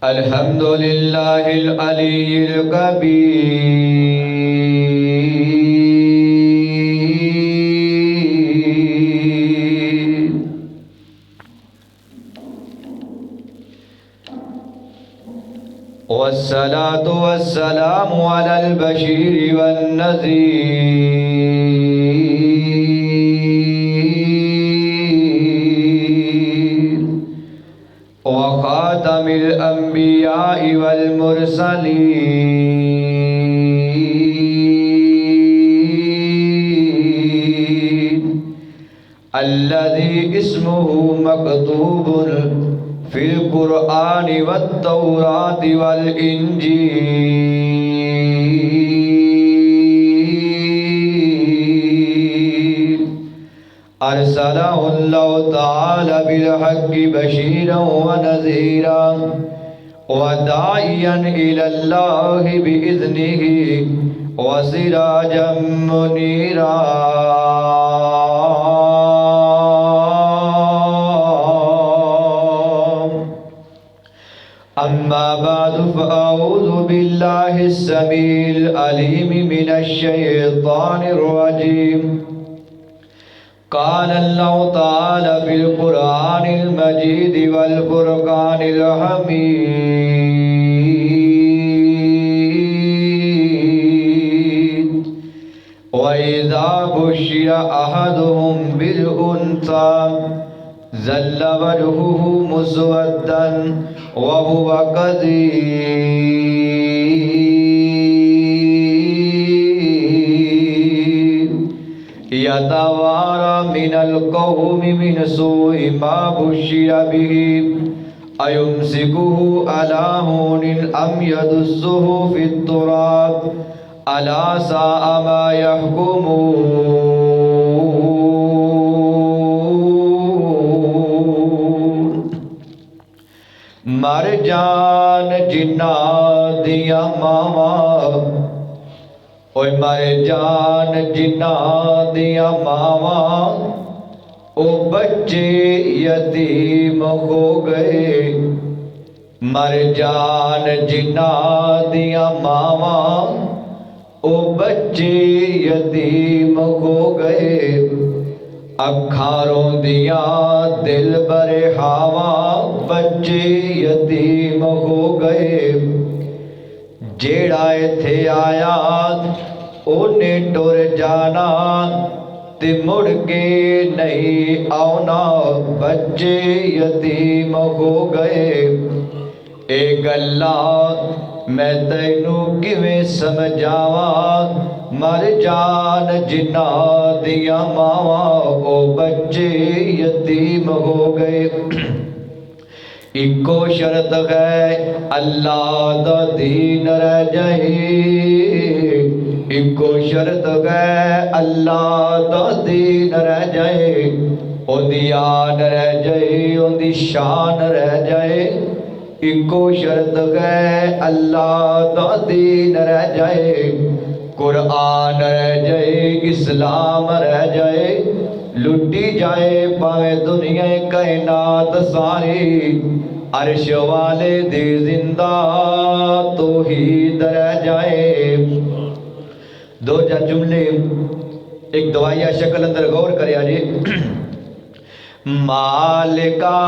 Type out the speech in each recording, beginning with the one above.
अल्हम्दुलिल्लाहिल अलीय्यिल कबीर। वस्सलातु वस्सलामु अलल बशीर वन्नज़ीर व खातमिल अंबिया वल मुरसलीन अल्लज़ी इस्मुहु मक्तूबुन फिल कुरआन वत तौरात वल इंजील अरसलहुल्लाहु तआला बिल हक़्क़ि बशीरन व नज़ीरन व दाइयन इलल्लाहि बिइज़्निहि व सिराजम मुनीरा। अम्मा बादु फ़अऊज़ु बिल्लाहिस समीइल अलीम मिनश शैतानिर रजीम। क़ाल अल्लाहु तआला फ़िल क़ुरआनिल मजीद वल फ़ुरक़ानिल हमीद व इज़ा बुश्शिरा अहदुहुम बिल उन्सा ज़ल्ल वजहुहु मुस्वद्दन व हुवा कज़ीम यतवारा मिनल कौमि मिन सूइ मा बुश्शिरा बिही अयुम्सिकुहु अला हूनिन अम यदुस्सुहु फित तुराब अला साअ मा यहकुमून। मर जान जिन्ना दिया मावा ओए मर जान जिन्ना दिया मावा ओ बच्चे यतीम हो गए। मर जान जिन्ना दिया मावा ओ बच्चे यतीम हो गए। अखारों दिया दिल बरे हावा बच्चे यतीम हो गए। जेड़ा इथे आया ओने टुर जाना ते मुड़ के नहीं आना बच्चे यतीम हो गए। ए गल्ला मैं तैनू किवें समझावा मर जान जिन्ना दिया मावा ओ बच्चे यतीम हो गए। इको शर्त है अल्लाह दा दीन रह जाए। इको शर्त है अल्लाह दा दीन रह जाए। ओदी आन रह जाए ओदी शान रह जाए। इको शर्त है अल्लाह दा दीन रह जाए। कुरआन रह जाए इस्लाम रह जाए। लुटी जाए पावे दुनिया कायनात सारी अर्श वाले दे जिंदा तौहीद रह जाए। दो चार जुमले एक दवाइया शक्ल अंदर गौर करे जी। मालिका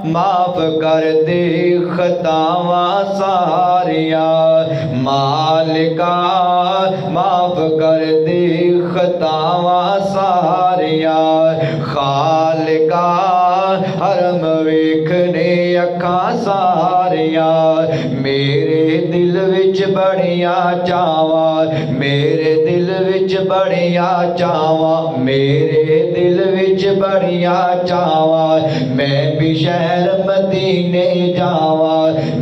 माफ कर दे खतावां सारिया। मालिका माफ कर दे खतावां सारिया। खालिका हरम वेखने अखां सारिया। मेरे दिल विच बड़िया चावा मेरे दिल विच बड़िया चावा मेरे दिल विच बड़िया चावा। मैं भी शहर मदीने जावा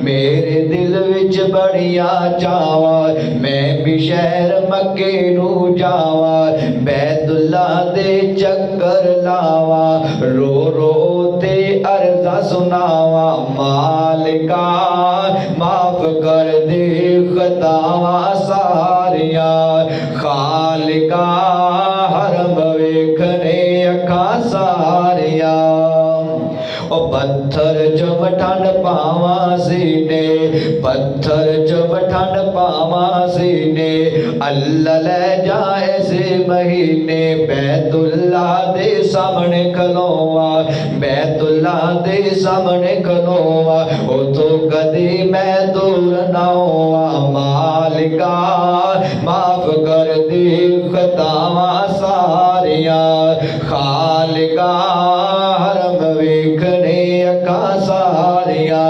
मेरे दिल विच बड़िया चावा। मैं भी शहर मक्के नू जावा बैतुल्ला दे चक्कर लावा। रो रो ते अर्जा सुनावा। मालिका माफ कर दे खतावा सारिया। खालिका हरम वेखने अखा सारिया। ओ पत्थर चुम ठंड पावा सीने, पत्थर चुम ठंड पावा सीने, अल्लाह ले जाए से महीने। बैतुल्ला दे सामने खलोवा, बैतुल्ला दे सामने खलोवा, उतो कदी मैं दूर ना होवा। मालिका माफ कर दे खतावा सारिया, खालिका हरम वेखने अखा सारिया।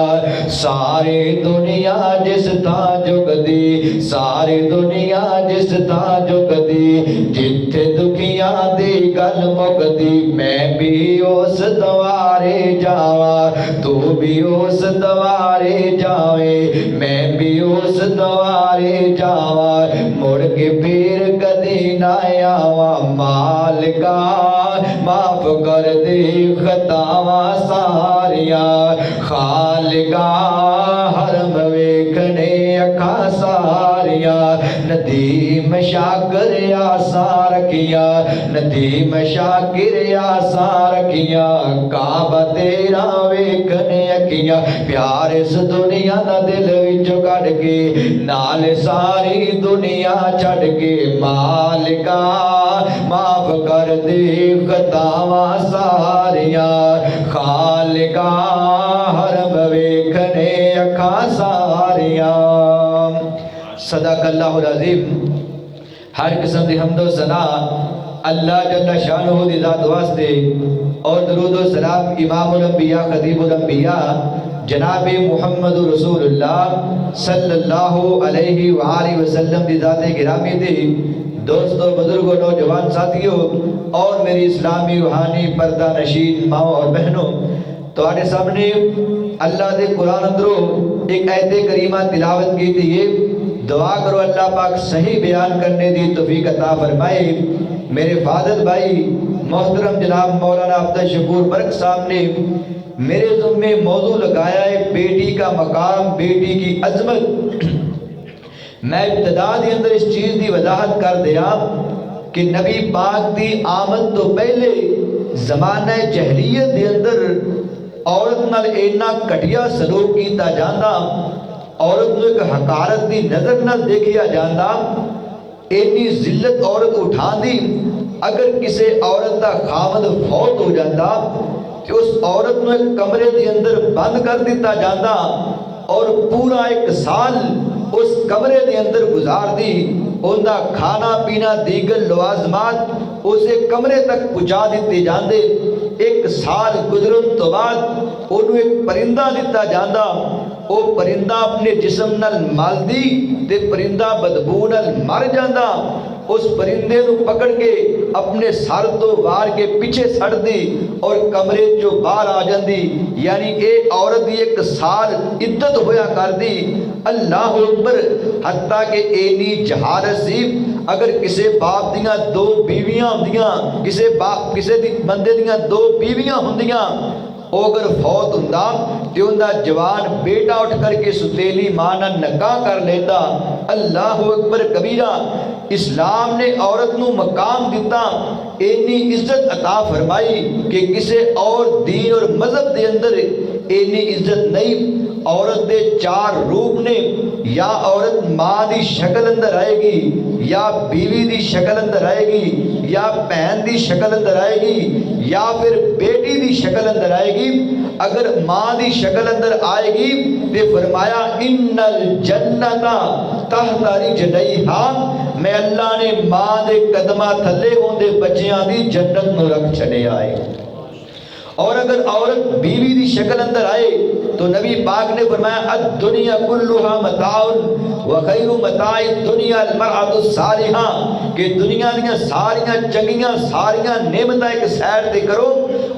सारी दुनिया जिस ता झुकदी, सारी दुनिया जिस ता झुकदी, जिथे दुखियां दी गल मुकदी। मैं भी उस दवारे जावा, तू भी उस दवारे जावे, मैं भी उस दवारे जावा, मुड़ के फिर कदी ना आवा। मालिका माफ कर दे खतावा सारिया, खालिका हरम वेखने अखा सारिया। नदीम शाकिर आसार किया, नदीम शाकिर आसार किया, काबा तेरा वेखने अखियां। प्यार इस दुनिया दा दिल विचों कढ के, नाल सारी दुनिया छड़ के। मालिका माफ कर दे खतावा सारिया, खालिका हरम वेखने अखा सारिया। सदाकल्लाहुल अज़ीम। हर किस्म दी हम्दो सना अल्लाह जल्ल शानुहु दी ज़ात वास्ते और दरूद व सलाम इमामुल अंबिया खतीबुल अंबिया जनाब मुहम्मद रसूलुल्लाह सल्लल्लाहु अलैहि वसल्लम दी ज़ात गिरामी दी। दोस्तों, बुजुर्गों, नौजवान साथियों और मेरी इस्लामी रूहानी पर्दा नशीन माओ और बहनों, तुम्हारे सामने अल्लाह दे कुरान अंदरों एक आयत करीमा तिलावत की थी। ये दुआ करो अल्लाह पाक सही बयान करने दी तौफीक अता फरमाए। मेरे फादल भाई मोहतरम जनाब मौलाना अब्दुल शकूर बर्क साहब ने मेरे ज़ुम्मे मौजू लगाया है बेटी का मकाम, बेटी की अजमत। मैं इब्तदा दे अंदर इस चीज़ की वजाहत कर दिया कि नबी पाक की आमद तो पहले ज़माना जहलीयत के अंदर औरत नाल इन्ना घटिया सलूक किया जाता, औरत को एक हकारत की नज़र नाल देखिया जाता, इन्नी जिल्लत औरत उठाती। अगर किसी औरत का खामद फौत हो जाता तो उस औरत को एक कमरे के अंदर बंद कर दिता जाता और पूरा एक साल उस कमरे के अंदर गुजार दी। उनका खाना पीना दीगर लवाजमात उसे कमरे तक पहुँचा दिते जाते। एक साल गुजरन तो बाद उन्होंने एक परिंदा दिता जाता, वो परिंदा अपने जिस्म नाल मलदी ते परिंदा बदबू नाल मर जाता। उस परिंदे को पकड़ के अपने सर तो वार के पीछे सड़ दी और कमरे चो बाहर आ जाती। यानी ये औरत की एक साल इद्दत होया कर दी। अल्लाह अकबर। हत्ता के एनी जहारत सी, अगर किसी बाप दियां दो बीवियां होंदियां, किसी बंदे दियां दो बीवियां होंदियां, वो अगर फौत हुंदा तो उनका जवान बेटा उठ करके सुतेली मां नाल निकाह कर लेता। अल्लाह अकबर कबीरा। इस्लाम ने औरत को मकाम दिता, इन्नी इज्जत अता फरमाई कि किसी और दीन और मजहब के अंदर इन्नी इज्जत नहीं। औरत के चार रूप ने, या औरत माँ की शक्ल अंदर आएगी, या बीवी की शक्ल अंदर आएगी, या भैन की शक्ल अंदर आएगी, या फिर बेटी की शक्ल अंदर आएगी। अगर माँ की शक्ल अंदर आएगी तो फरमाया इन्नल जन्नता तहता रिजलैहा, मैं अल्लाह ने माँ के कदमा थले होंदे बच्चियां की जन्नत में रख छड़िया है। और अगर औरत बीवी की शक्ल अंदर आए तो नबी पाक ने फरमाया अद-दुनिया कुल्लुहा मताउन व खैरु मताइ दुनिया अल-मरअतु सालिहा, कि दुनिया दी सारियां चंगियां सारियां नेमतां एक साइड ते करो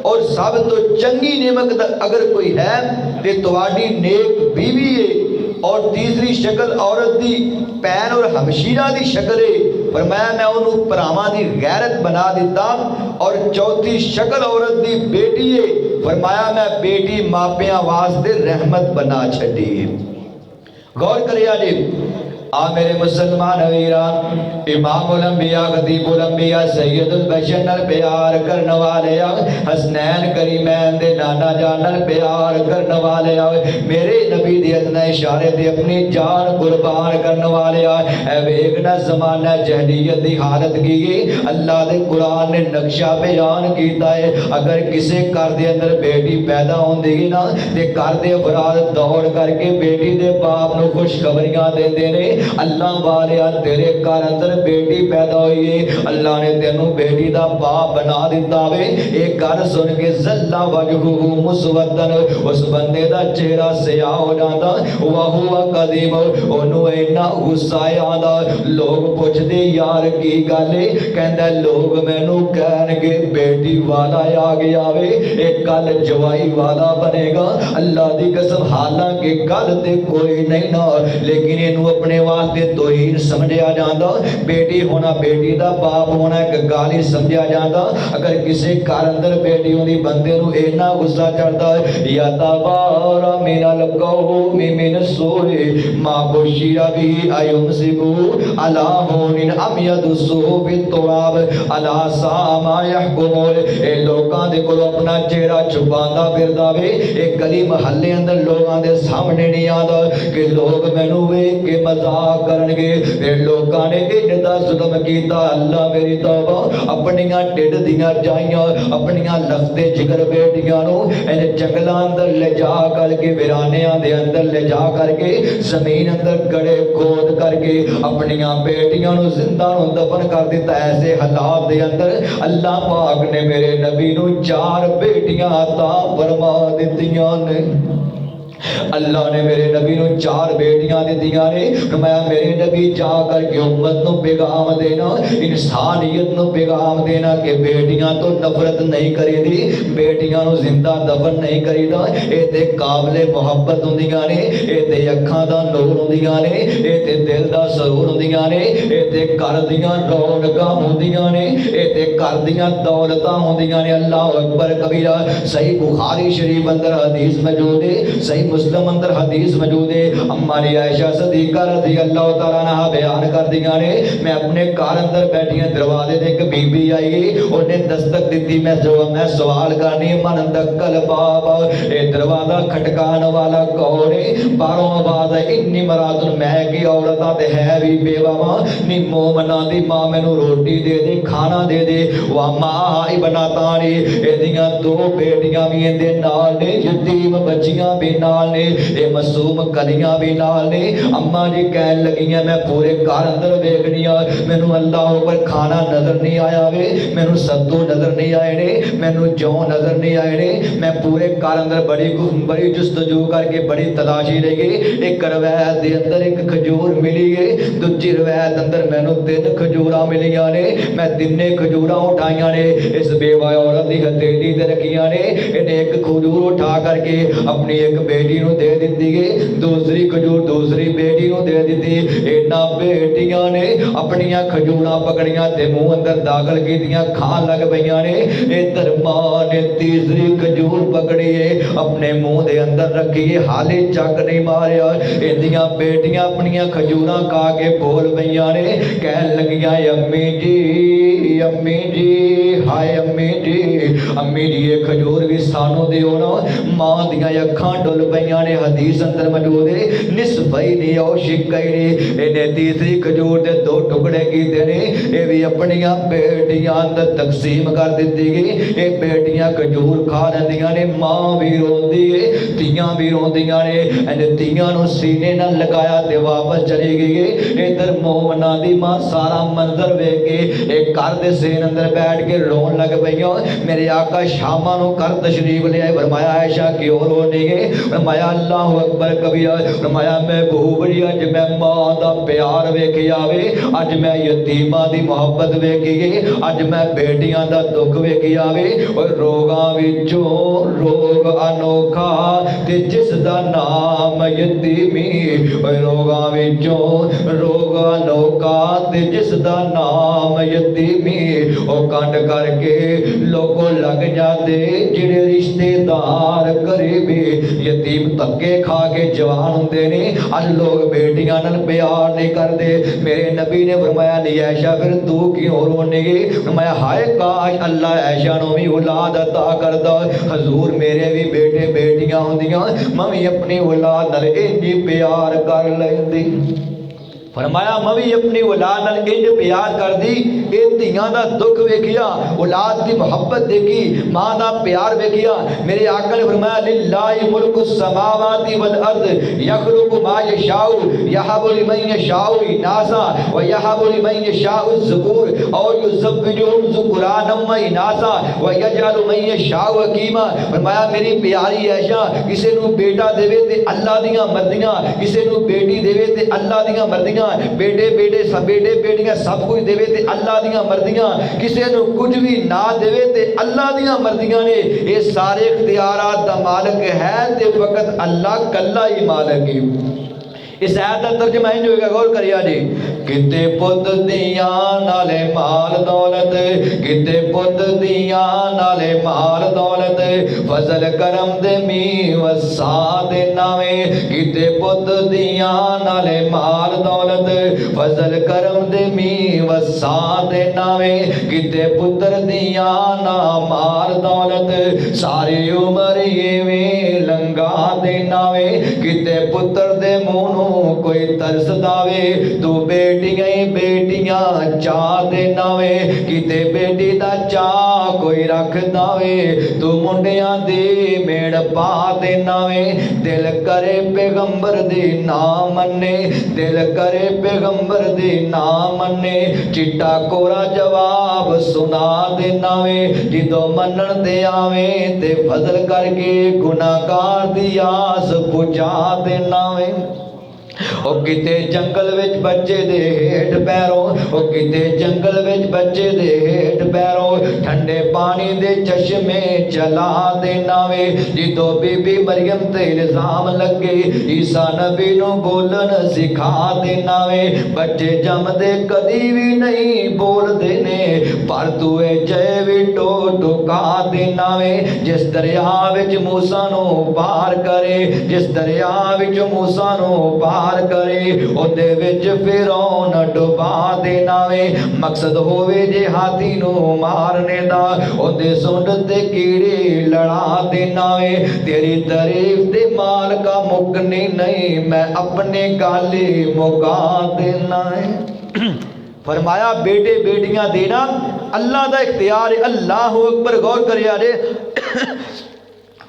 और सब तो चंगी नेमत अगर कोई है तो तुहाडी नेक बीवी है। और तीसरी शक्ल औरत की भैन और हमशीरा की शक्ल है, फरमाया मैं उन्होंने भरावां की गैरत बना दिता। और चौथी शक्ल औरत की बेटी है, फरमाया मैं बेटी मापियां वास्ते रहमत बना छड़ी। गौर करिया जी, आ मेरे मुसलमान वीरा, इमामुल अंबिया खतीबुल अंबिया सैयदुल बशर नाल प्यार करन वाले हसनैन करीमैन दे नाना जान नाल प्यार करन वाले मेरे नबी दे अदना इशारे ते अपनी जान कुर्बान करन वाले ऐ वेखना ज़माना जहलियत दी हालत की अल्लाह दे कुरान ने नक्शा बयान कीता है। अगर किसी घर दे अंदर बेटी पैदा होंदी ना ते घर दे अफराद दौड़ करके बेटी दे बाप नूं खुशखबरियां देंदे ने, अल्लाह वाले तेरे घर अंदर बेटी पैदा हुई है, अल्लाह ने तेनू बेटी दा बाप बना दिता वे। एक गल सुन के ज़ल्ला वजहुहु मुस्वद्दन, उस बंदे दा चेहरा सियाह हो जाता, वहुवा कदीम, ओनू इन्ना गुस्सा आंदा। लोग पुछदे यार की गल है, कहंदा लोग मैनू कहणगे बेटी वाला आ गया वे, एक कल जवाई वाला बनेगा। अल्लाह दी कसम हालांकि गल ते कोई नहीं ना, लेकिन इनू अपने वास्ते तौहीन समझिया जाता, बेटी होना बेटी दा बाप होना एक गल ही समझिया जाता। अगर किसी घर अंदर बेटी होंदी बंदे नू इन्ना गुस्सा चढ़ता या तबारा मिनल कौमी मिन सूई मा बुशिरा बिही अयुमसिकु अला हुनिन अम यदुस्सुहु बित्तुराब अला सामा यहकुमुन। ए लोकां दे कोलों अपना चेहरा छुपांदा फिरदा वे, एक गली महल्ले अंदर लोगां दे सामने नहीं आंदा कि लोग मैनू वेख के मजाक करनगे। फिर लोकां ने इन्ना जुल्म कीता, अल्लाह मेरी तौबा, अपनियां ढिड दियां जाइयां अपनियां लखते जिगर बेटियां नू इन जंगलां अंदर ले जा करके वीरानियां दे अंदर ले जा करके जमीन अंदर गड़े खोद करके अपनियां बेटियां नू जिंदा नू दफन कर दिता। ऐसे हालात दे अंदर अल्लाह पाक ने मेरे नबी नू 4 बेटियां अता फरमा दित्तियां ने। अल्लाह ने मेरे नबी नू 4 बेटियां दित्तियां ने। मैं मेरे नबी जा करके उम्मत नू पैगाम देना, इंसानियत नू पैगाम देना कि बेटियां तो नफरत नहीं करीदी, बेटियां नू जिंदा दफन नहीं करीदा। ये ते काबिले मोहब्बत होंदियां ने, ये ते अखां दा नूर होंदियां ने, ये ते दिल दा सरूर होंदियां ने, ये ते घर दियां रौनकां होंदियां ने, ये ते घर दियां दौलतां होंदियां ने। अल्लाह अकबर कबीरा। सही बुखारी शरीफ अंदर हदीस मौजूद है, सही मुस्लिम अंदर हदीस मौजूद है। अम्मा आयशा सदीका रज़ी अल्लाह तआला अन्हा बयान कर दियां ने, मैं अपने घर अंदर बैठियां दरवाजे ते एक बीबी आई, उन्हें दस्तक दी। मैं सवाल करनी मन दक्कल बाब, ये दरवाजा खटकान वाला कौन है? बाहरों आवाज है इन्नी मरादुन, मैं की औरतां ते है भी बेवावा नी मोमना दी मां मैनू रोटी दे दे, खाना दे दे। वा मां इबना तानी, एदियां 2 बेटियां भी इहदे नाल ने, यतीम बच्चियां भी नाल ने, ए मासूम कलियां भी नाल ने। अम्मा जी कहन लगियां मैं पूरे घर अंदर वेखनिया, मैनू अल्लाह ऊपर खाना नजर नहीं आया वे, मैनू सत्तू नजर नहीं आए ने, मैनू जौ नजर नहीं आए ने। मैं पूरे घर अंदर बड़ी जुस्तजू करके बड़ी तलाशी रही। एक रवैत दे अंदर एक खजूर मिली है, दूजी रवैत अंदर मैनू 3 खजूरां मिलियां ने, मैं 3 खजूरां उठाइयां ने, इस बेवा औरत दी हथेली ते रखियां ने। इन्हें एक खजूर उठा करके अपनी एक बेटी नू दे दी है, दूसरी खजूर दूसरी बेटी नू दे दी। इन्हां बेटियां ने अपनियां खजूरां पकड़ियां ते मुंह अंदर दाखल कीतियां, खान लग पईयां ने। इधर मां ने तीसरी खजूर पकड़ी है, अपने मुंह दे अंदर रखी है, हाले चक नहीं मारिया। इहदियां बेटियां अपनियां खजूरां खा के बोल पईयां ने, कहन लगियां अम्मी जी हाय अम्मी जी, अम्मी जी ये खजूर भी सानू दिओ ना। मां दियां अखां डुल पईयां ने। हदीस अंदर मौजूद है निसफैनी औ शिक्कैनी, इन्हें तीसरी खजूर दे 2 टुकड़े कीते ने, ये भी अपनियां बेटियां अंदर तकसीम कर दित्ती गई। ये बेटियां खजूर खा लैंदियां ने, मां भी रोंदी है, तियां भी रोंदियां ने। इन्हें तियां नू सीने नाल लगाया ते वापस चली गई। इधर मोमना दी मां सारा मंजर वेख के एक घर दे सेन अंदर बैठ के रोन लग पईयां। मेरे आका शामा नू घर तशरीफ ले आए। फरमाया आयशा क्यों रोने गए? फरमाया अल्लाह अकबर कबीरा। फरमाया मैं बहुबड़ी अज मैं मां दा प्यार वेखिया वे, अज मैं यतीमां दी मोहब्बत वेखी, अज मैं बेटियां दा दुख वेखिया वे। और रोगां विचों रोग अनोखा ते जिस दा नाम यतीमी, और रोगां विचों रोग अनोखा ते जिस दा नाम यतीमी। ओ कंड करके लोगों लग जाते जिहड़े रिश्तेदार करीबी यतीम धक्के खा के जवान होंगे ने, अज लोग बेटियां नाल प्यार नहीं करते। मेरे नबी ने फरमाया नहीं ऐशा फिर तू क्यों रोनेगी? फरमाया हाय काश अल्लाह ऐशा नूं भी औलाद अता करदा। हजूर मेरे भी बेटे बेटियां होंदियां, मैं भी अपनी औलाद नाल इंज प्यार कर लैंदी। फरमाया मैं भी अपनी औलाद नाल इंज प्यार कर दी। ये धियां दा दुख वेखिया, औलाद की मुहब्बत देखी, मां दा प्यार वेखिया। मेरे आका ने फरमाया लिल्लाहि मुल्कु समावाति वल अर्द यखलुकु मा यशाउ यहबु लिमन यशाउ इनासा व यहबु लिमन यशाउ ज़ुकुर और युज़व्विजुहुम ज़ुकुरानम व इनासा व यजअलु मन यशाउ हकीमा। फरमाया मेरी प्यारी ऐशा किसे नूं बेटा देवे ते अल्लाह दियां मर्जियां, किसे नूं बेटी देवे ते अल्लाह दियां मर्जियां, बेटे बेटे सब बेटे बेटियां सब कुछ देवे ते अल्लाह दियां मर्जियां, किसे नूं कुछ भी ना देवे ते अल्लाह दियां मर्जियां ने। ये सारे इख्तियारात दा मालिक है ते फकत अल्लाह कल्ला ही मालिक है। इस आयत का तर्जमा इंज होएगा, गौर करिया जी। किते पुत दियां नाले माल दौलत, किते पुत दियां नाले माल दौलत, फजल करम दे मी वसा दे नावे। किते पुत दियां नाले माल दौलत, फजल करम दे मी वसा दे नावे। किते पुत्र दियां ना माल दौलत, सारी उम्र ये लंगा दे नावे। किते पुत्र दे मुंह कोई तरस दावे, तू बेटियां ही बेटियां चाह दे नावे। किते बेटी दा चाह कोई रख दावे, तू मुंडियां दी मेड़ पा दे नावे। दिल करे पैगंबर दी ना मन्ने, दिल करे पैगंबर दी ना मन्ने, चिट्टा कोरा जवाब सुना दे नावे। जिदों मनन ते आवे ते फजल करके गुनाहगार दी आस बुझा दे नावे। ओ किते जंगल विच बच्चे दे हेठ पैरों, ओ किते जंगल विच बच्चे दे हेठ पैरों, ठंडे पानी दे चश्मे चला दे नावे। जिदों बीबी मरियम ते इल्जाम लगे, ईसा नबी नूं बोलन सिखा दे नावे। बच्चे जमदे कदी भी नहीं बोलदे ने, पर तू जय भी टुका दे नावे। जिस दरिया विच मूसा नूं पार करे, जिस दरिया विच मूसा नूं पार करे, ओदे विच फिरौन डुबा दे नावे। मकसद होवे जे हाथी नूं मारने दा, ओदे सुंड ते कीड़े लड़ा दे नावे। तेरी तारीफ ते माल का मुकनी नहीं, मैं अपने गाले मुका देना है। फरमाया बेटे बेटियां देना अल्लाह दा इख्तियार है। अल्लाह अकबर, गौर करिया रे।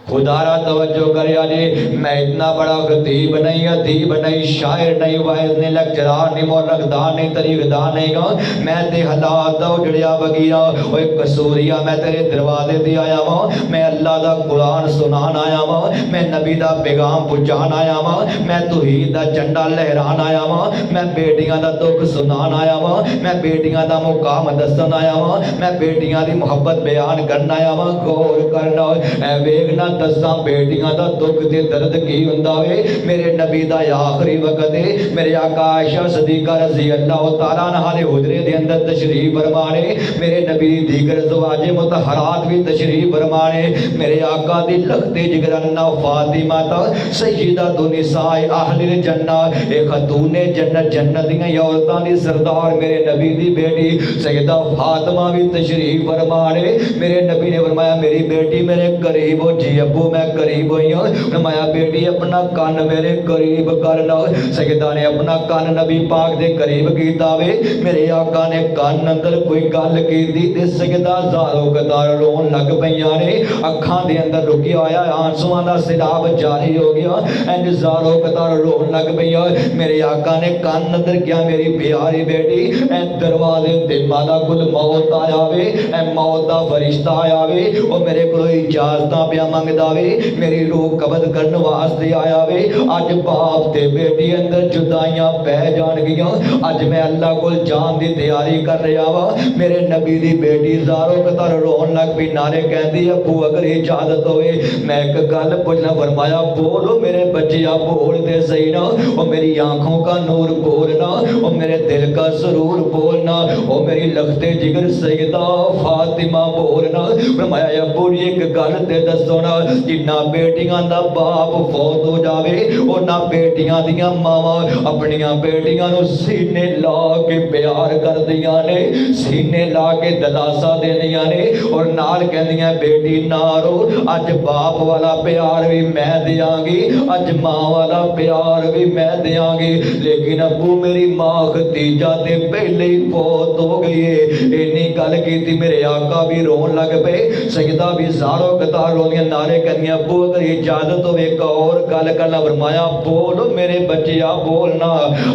खुदारा तवज्जो करिया जी। मैं इतना बड़ा खतीब नहीं, अदीब नहीं, शायर नहीं, वाइज नहीं, लेक्चरार नहीं, मौलकदार नहीं, तरीकदार नहीं गा। मैं ते हालात दा उजड़िया बगीरा, ओए कसूरिया मैं तेरे दरवाजे ते आया वां। मैं अल्लाह दा कुरान सुनान आया वां, मैं नबी दा पैगाम पहुंचान आया वां, मैं तौहीद दा झंडा लहरान आया वां, मैं बेटियां दा दुख सुनान आया वां, मैं बेटियां दा मुकाम दसन आया वां, मैं बेटियां दी मुहब्बत बयान करन आया वां। गौर करना ऐ वेखना दसा बेटियां दा दुख ते दर्द की हुंदा वे। मेरे नबी दा आखिरी वक्त है, मेरे आका आयशा सदीका रज़ी अल्लाह तआला अन्हा दे हुजरे दे अंदर तशरीफ फरमाने। मेरे नबी दी दीगर ज़वाजे मुतहरात भी तशरीफ फरमाने। मेरे आका दी लखते जिगराना फातिमा ता सय्यदा दुनिसाए अहलिल जन्नत, ए खतूने जन्नत, जन्नत दी औरतां दी सरदार मेरे नबी दी बेटी सय्यदा फातिमा भी तशरीफ फरमाने। मेरे नबी ने फरमाया मेरी बेटी मेरे करीब हो जी, अबू मैं करीब हुई हूँ। फरमाया बेटी अपना कान मेरे करीब कर लो। सैयदा ने अपना कान नबी पाक दे करीब कीता वे। मेरे आका ने कान अंदर कोई गल कीती ते सैयदा ज़ारो कतार रोन लग पईयां ने। अखां दे अंदर रुकिया होया आंसुआं दा सिराब जारी हो गया, इंज ज़ारो कतार रोन लग पईयां। मेरे आका ने कान अंदर क्या मेरी प्यारी बेटी ए दरवाजे ते मादा कुल मौत आया वे, ए मौत दा फरिश्ता आया वे, ओ मेरे कोल इजाजत पिया मंगदा वे, मेरी रूह कबज करने वास्ते आया वे। अज बाप ते बेटी अंदर जुदाइयां पै जाणगियां। अज मैं अल्लाह को जान दी तैयारी कर रहा वा। मेरे नबी दी बेटी ज़ारो कतर रोन लग पई, नारे कहती अबू अगर इजाजत होवे मैं एक गल पूछना। फरमाया बोलो मेरे बच्चिया बोल दे सही ना, ओ मेरी आंखों का नूर बोलना, ओ मेरे दिल का सरूर बोलना, ओ मेरी लखते जिगर सैयदा फातिमा बोलना। फरमाया अबू एक गल ते दसो ना, जिन्ना बेटियां दा बाप फौत हो जावे उन्ना बेटियां दियां मावां अपनियां बेटियां नूं सीने ला के प्यार करदियां ने, सीने ला के दलासा देंदियां ने और नाल कहंदियां बेटी ना रो, अज बाप वाला प्यार भी मैं देंगी, अज मां वाला प्यार भी मैं देंगी। लेकिन अबू मेरी मां खतीजा ते पहले ही फौत हो गई है। इन्नी गल की मेरे आका भी रोन लग पे, सजदा भी जारो कतार रोंदियां नारे कहंदियां अबू अगर इजाजत होवे एक और गल करना। फरमाया बोल मेरे बच्चिया बोलना,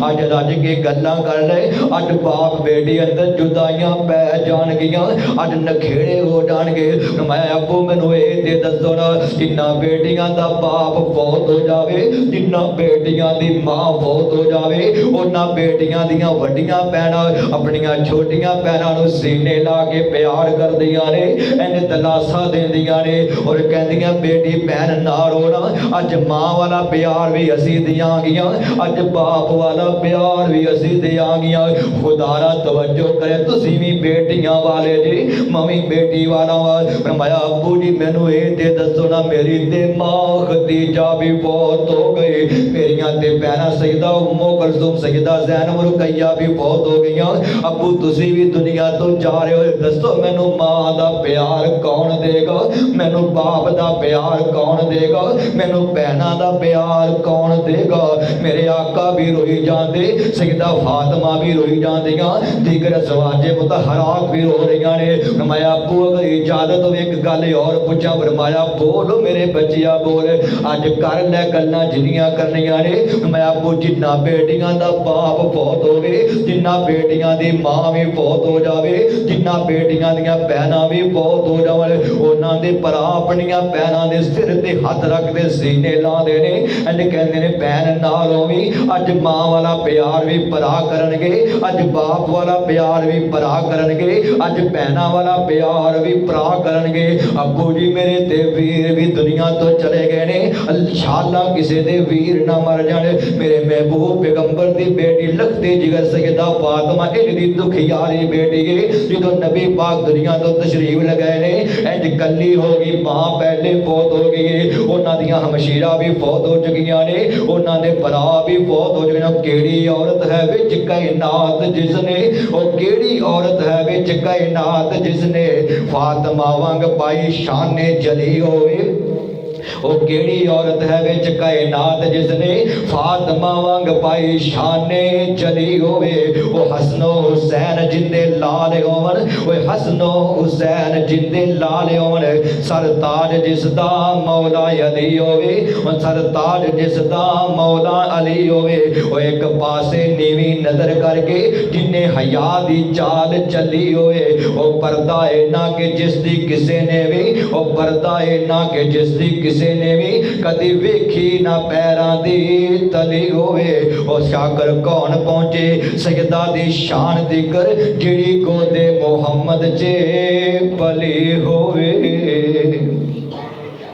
अज रज के गल्लां कर ले, अज बाप बेटी अंदर जुदाइयां पै जाणगियां, अज नखेड़े हो जाणगे। फरमाया अबू मैनू ये ते दसो ना जिन्ना बेटियां दा बाप फौत हो जावे, जिन्ना बेटियां दी मां फौत हो जावे उन्ना बेटियां दियां वड्डियां भैणां अपनियां छोटियां भैणां नूं सीने ला के प्यार करदियां ने, इंज दलासा देंदियां ने और कहंदियां बेटी भैन ना रोना, अज मां वाला प्यार भी असीं दियांगियां, अज बाप वाला प्यार भी असीं दियांगियां। खुदारा तवज्जो करे तुसीं भी बेटियां वाले जी, मैं भी बेटी वाला वा। फरमाया अब्बू जी मैनू ये ते दसो ना मेरी ते मां खतीजा भी फौत हो गई, मेरियां ते भैणां सईदा उम्मो कुलसूम सईदा ज़ैनब रुकैया भी फौत हो गईयां। अब्बू तुसीं भी दुनिया तो जा रहे हो, दसो मैनू मां दा प्यार कौन देगा, मैनू बाप दा प्यार कौन देगा, मैनू भैणां दा प्यार कौन देगा। मेरे आका भी रोई जाते, सईदा फातिमा भी रोई जांदियां, दीगर अज़वाजे मुतहरात भी रो रही ने। फरमाया अब्बू अगर इजाजत हो एक गल और पूछा। फरमाया बोल मेरे बच्चिया बोल, अज कर लै गल्लां जिन्नियां करनियां ने। मैं अब्बू जिन्ना बेटियां दा बाप फौत होवे, जिन्ना बेटियां दी मां भी फौत हो जावे, जिन्ना बेटियां दियां भैणां भी फौत हो जावन, उन्हां दे भरा अपनियां भैणां दे सिर ते हथ रखदे सीने लांदे ने, इंज कहंदे ने भैन नाल होवी, अज मां वाला प्यार भी भरा करनगे, अज बाप वाला प्यार भी भरा करनगे, अज भैणां वाला प्यार भी भरा करनगे। अब्बू जी मेरे ते वीर भी दुनिया तो चले गए ने, इंशाअल्लाह किसी दे वीर ना मर जाने। मेरे महबूब पैगंबर दी बेटी लखते जिगर सैयदा फातिमा इन्नी दुखियारी बेटी है, जो नबी पाक दुनिया तो तशरीफ लगाए ने इंज कली हो गई, मां पहले फौत हो गई है, उन्हां दियां हमशीरा भी फौत हो चुकियां ने, उन्हां दे भरा भी फौत हो चुके ने। केड़ी औरत है विच कायनात जिसने, ओ केड़ी औरत है विच कायनात जिसने फातिमा वांग पाई शाने जली होवे, ओ केड़ी औरत है विच कायनात जिसने फातिमा वांग पाई शाने जली होवे। ओ हसनो हुसैन जिंदे लाल होवन, ओ हसनो हुसैन जिंदे लाल होवन, सरताज जिसदा मौला अली होवे, ओ सरताज जिसदा मौला अली होवे। ओ एक पासे नीवी नजर करके जिन्ने हया दी चाल चली होए, ओ पर्दा है ना कि जिसदी किसे ने भी, ओ पर्दा है ना कि जिसदी किसे ने भी कदी वेखी ना पैरां दी तली होवे। ओ शाकर कौन पहुंचे सजदा दी शान दिकर, जिहड़ी गोदे मुहम्मद चे पली होवे।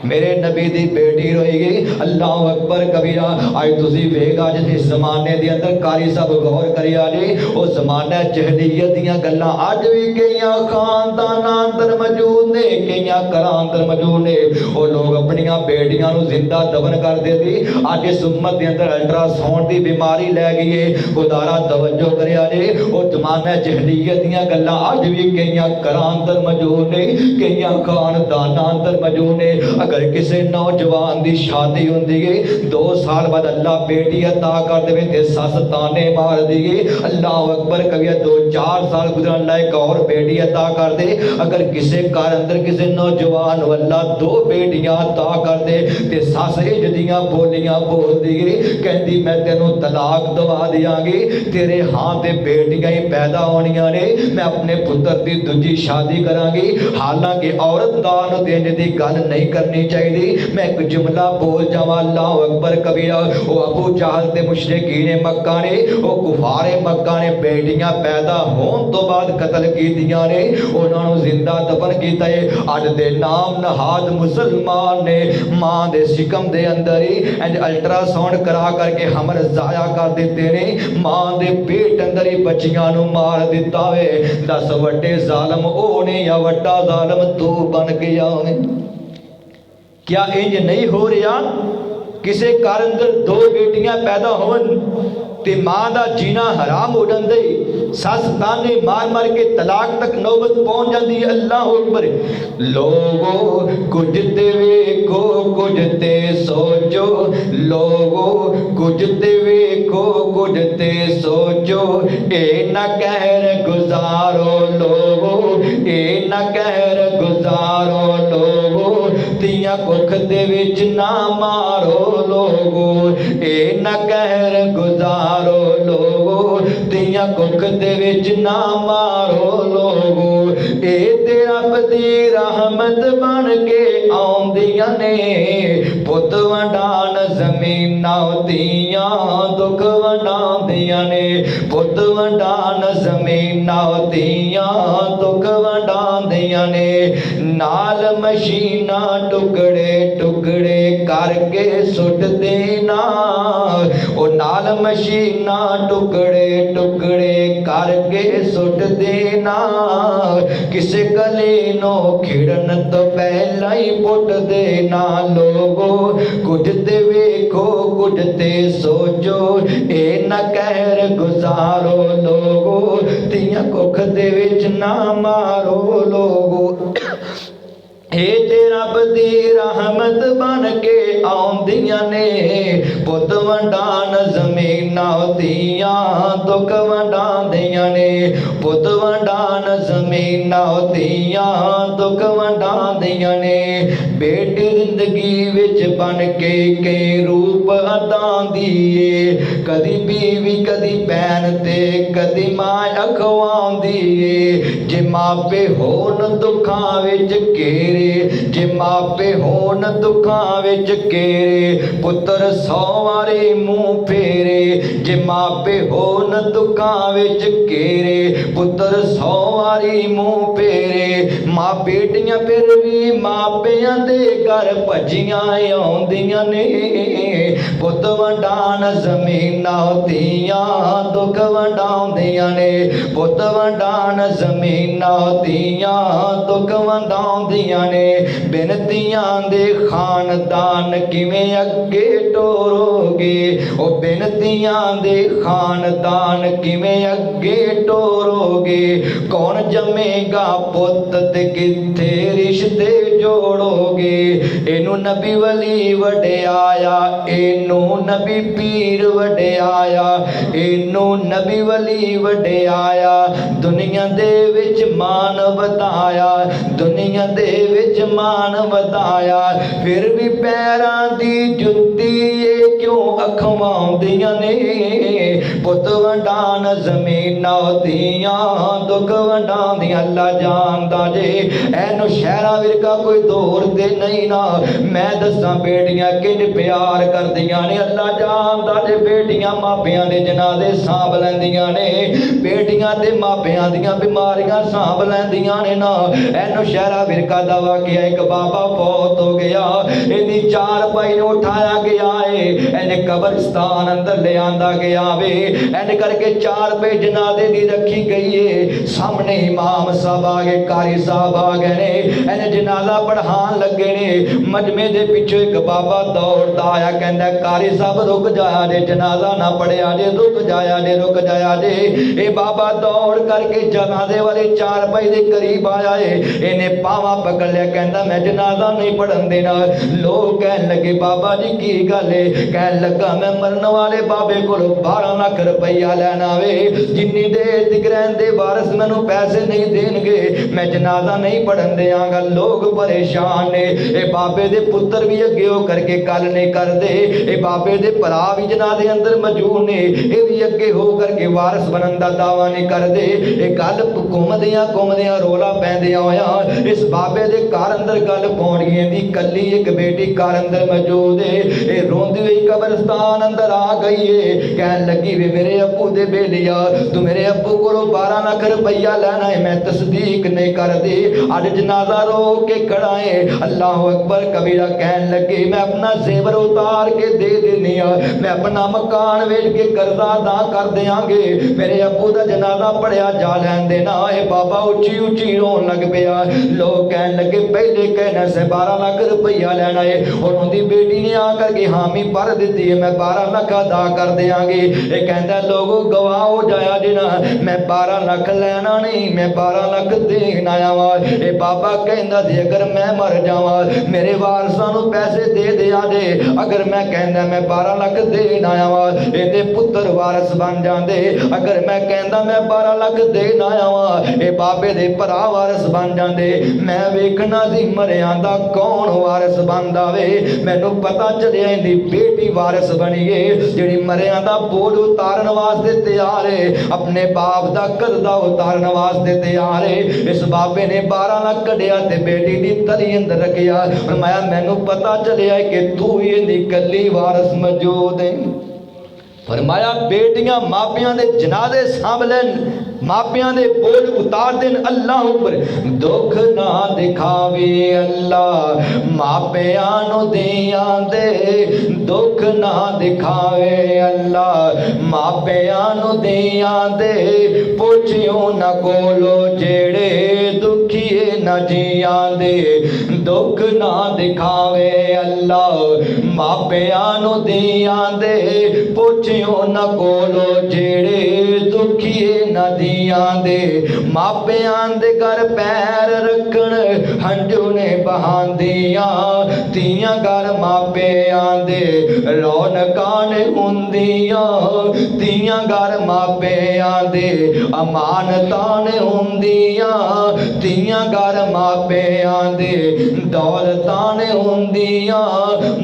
मेरे नबी दी बेटी रोएगी, अल्लाह अकबर कबीरा। आज तुसी वेख अज इस जमाने दे अंदर कारी सब गौर करिया जी, ओ जमाना जहलीयत दियां गल्लां अज भी कईयां खानदानां अंदर मौजूद ने, कईयां घरां अंदर मौजूद ने। ओ लोग अपनियां बेटियां नूं जिंदा दफन कर देंदे। अज इस उम्मत दे अंदर अल्ट्रासाउंड दी बीमारी लै गई है। खुदारा तवज्जो करिया जी, ओ जमाना जहलीयत दियां गल्लां अज भी कईयां घरां अंदर मौजूद ने, कईयां खानदानां अंदर मौजूद ने। अगर किसी नौजवान की शादी होंदी है, 2 साल बाद अल्लाह बेटी अता कर दे ते सस ताने मार दी है, अल्लाह अकबर कभी 2-4 साल गुजरन लायक और बेटी अता कर दे। अगर किसी घर अंदर किसी नौजवान अल्लाह 2 बेटियां अता कर दे ते सस इंज दियां बोलियां बोल दी है, कहती मैं तेनों तलाक दवा दियांगी, तेरे हां ते बेटियां ही पैदा होनियां ने, मैं अपने पुत्र की दूजी शादी करांगी। हालांकि औरत दान देने की गल नहीं करनी चाहिए। मैं एक जुमला बोल जावा, अल्लाह अकबर कबीरा। ओ अबू जहल ते मुशरिकीन मक्का ने, ओ कुफारे मक्का ने बेटियां पैदा होने तो बाद कतल कीतियां ने, उन्हां नूं जिंदा दफन कीता है। अज दे नाम नहाद मुसलमान ने मां दे सिकम दे अंदर ही इंज अल्ट्रासाउंड करा करके हमर जाया कर दिते ने, मां दे पेट अंदर ही बच्चियां नूं मार दिता वे। दस वड्डे जालम ओ ने या वड्डा जालम तू बन गया वे। क्या इंज नहीं हो रहा किसी घर अंदर दो बेटियां पैदा होवन ते मां दा जीना हराम हो जाता है, सस ताने मार मार के तलाक तक नौबत पहुंच जाती है। अल्लाह अकबर। लोगो कुछ ते वेखो कुछ ते सोचो, लोगो कुछ ते वेखो कुछ ते सोचो, ए ना कहर गुजारो लोगो, ए ना कहर गुजारो लोगो, तियां कुख दे विच ना मारो लोगो, ए ना कहर गुजारो लोगो, तियां कुख दे विच ना मारो लोगो। ए ते रब दी रहमत बन के आउंदियां ने, पुत वंडान ज़मीनां दियां दुख वंडांदियां ने, पुत वंडान ज़मीनां दियां दुख वंडांदियां ने, नाल मशीना टुकड़े टुकड़े करके सुट देना, ओ नाल मशीना टुकड़े टुकड़े करके सुट देना, किसे गले नो खिड़न तो पहला ही पुट देना। लोगो कुछ ते वेखो कुछ ते सोचो, ए ना कहर गुजारो लोगो, तियां कुख दे विच ना मारो लोगो। हे ते रब दी रहमत बन के आउंदियां ने, पुत वंडान ज़मीनां दियां दुख वंडांदियां ने, पुत वंडान ज़मीनां दियां दुख वंडांदियां ने। बेटी जिंदगी विच बन के कई रूप अदांदी ए, कदी बीवी कदी भैन ते कदी मां अखवांदी ए। जे मापे होन दुखां विच घेरे, जे मापे होन दुखां विच घेरे, पुत्र 100 वारी मुंह फेरे, जे मापे होन दुखां विच घेरे, पुत्र 100 वारी मुंह फेरे। मां बेटियां फिर भी मापियां दे घर भजियां आउंदियां ने, पुत वंडान ज़मीनां दियां दुख वंडांदियां ने, पुत वंडान ज़मीनां दियां दुख वंडांदियां ने। बिनतियां दे खानदान किवें अगे टोरोगे, ओ बिनतियां दे खानदान किवें अगे टोरोगे, कौन जमेगा पुत ते किथे रिश्ते जोड़ोगे। इनू नबी वली वडियाया, इनू नबी पीर वडियाया, इनू नबी वली वडियाया, दुनिया दे विच मान वधाया, दुनिया दे विच मान वधाया। फिर भी पैरां दी जुत्ती क्यों अखवांदियां ने, पुत वंडान ज़मीनां दियां दुख वंडांदियां। अल्लाह जानदा जे एनू शहरा विरका कोई दौर ते नहीं ना, मैं दसां बेटियां किंज प्यार करदियां ने। अल्लाह जानदा जे बेटियां मापियां दे जनाजे सांभ लैंदियां ने, बेटियां ते मापियां दियां बीमारियां सांभ लैंदियां ने ना। एनू शहरा विरका दा वाकिया, एक बाबा फौत हो गया, इहदी 4 भाई नूं उठाया गया है, इहने कब्रिस्तान अंदर ले आंदा गया वे, इंज करके 4 भाई जनाजे दी रखी गई है। सामने इमाम साहब आ गए, कारी साहब आ गए ने, इन्हें जनाजा पढ़ान लगे ने। मजमे दे पिछे एक बाबा दौड़दा आया, कहंदा कारी साहब रुक जाया जे, जनाजा ना पढ़िया जे, रुक जाया जे, रुक जाया जे। ए बाबा दौड़ करके जनाजे वाले 4 भाई दे करीब आया है, इन्हें पावा पकड़ लिया, कहंदा मैं जनाजा नहीं पढ़न देना। लोग कहन लगे बाबा जी की गल है, कहन लगा मैं मरन वाले बाबे को 12 लाख रुपया लेना वे, जिन्नी देर तक रहंदे वारिस मैनू पैसे नहीं देणगे, मैं जनाजा नहीं पढ़न देंगा। लोग परेशान ने। ए बाबे दे पुत्र भी अगे हो करके गल नहीं करते, ए बाबे दे भरा भी जनाजे अंदर मौजूद ने, ये भी अगे हो करके वारिस बनन दा दावा नहीं करते। ये गल घुमदियां रोला पैंदियां होया इस बाबे दे घर अंदर गल पहुंच गई। दी कली एक बेटी घर अंदर मौजूद है, ये रोंदी हुई कब्रिस्तान अंदर आ गई है, कहन लगी वे मेरे अबू दे बेलिया तू मेरे अबू को 12 लाख रुपया लेना है, मैं तस्दीक नहीं कर दी। अज जनाजा रो के खड़ा है। अल्लाह अकबर कबीरा कहन लगे मैं अपना जेवर उतार के दे देनी आ, मैं अपना मकान वेच के कर्जा अदा कर देंगे, मेरे अबू का जनाजा पढ़िया जा लैन देना। बाबा उची उची रोन लग पिया। लोग कहन लगे पहले कहना से 12 लाख रुपया लेना है और उनकी बेटी ने आकर के हामी भर दी है, मैं 12 लाख अदा कर देंगे। ये कहता लोगों गवाह हो जाया जी ना, मैं 12 लाख लेना नहीं, मैं 12 लाख देना आया वा। ये बाबा कहता सी अगर मैं मर जावा मेरे वारसां नूं पैसे दे दिया जे, अगर मैं कहता मैं 12 लाख देना आया वा ये पुत्र वारस बन जाते, अगर मैं कहता मैं 12 लाख देना आया वा ये बाबे दे भरा वारस बन जाते। मैं वेखना सी मरिया दा कौन वारस बनदा वे, मैनू पता चलिया इहदी बेटी वारस बनी है जिहड़ी मरिया दा बोझ उतारन वास्ते तैयार है, अपने बाप दा कर्जा उतारन वास्ते तैयार है। इस बाबे ने 12 लाख कढ़िया ते बेटी दी तली अंदर रखिया। फरमाया मैनू पता चलिया कि तू ही इहदी कल्ली वारस मौजूद है। फरमाया बेटियां मापियां दे जनाजे सांभ लैन, मापियां दे बोझ उतार देन। अल्लाह उपर दुख ना दिखावे अल्लाह मापियां नूं दियां दे, दुख ना दिखावे अल्लाह मापियां नूं दियां दे। पुछियो ना कोलो जेड़े दुखिए ना जियां दे, दुख ना दिखावे अल्लाह मापियां नूं दियां दे। पुछियो ना कोलो जेड़े दुखिए ना दियां दे, मापियां दे घर पैर रखण हंझू ने बहांदियां, तियां घर मापियां दे रौनकां ने हुंदियां, तियां घर मापियां दे अमानतां ने हुंदियां, तियां घर मापियां दे दौलतां ने हुंदियां।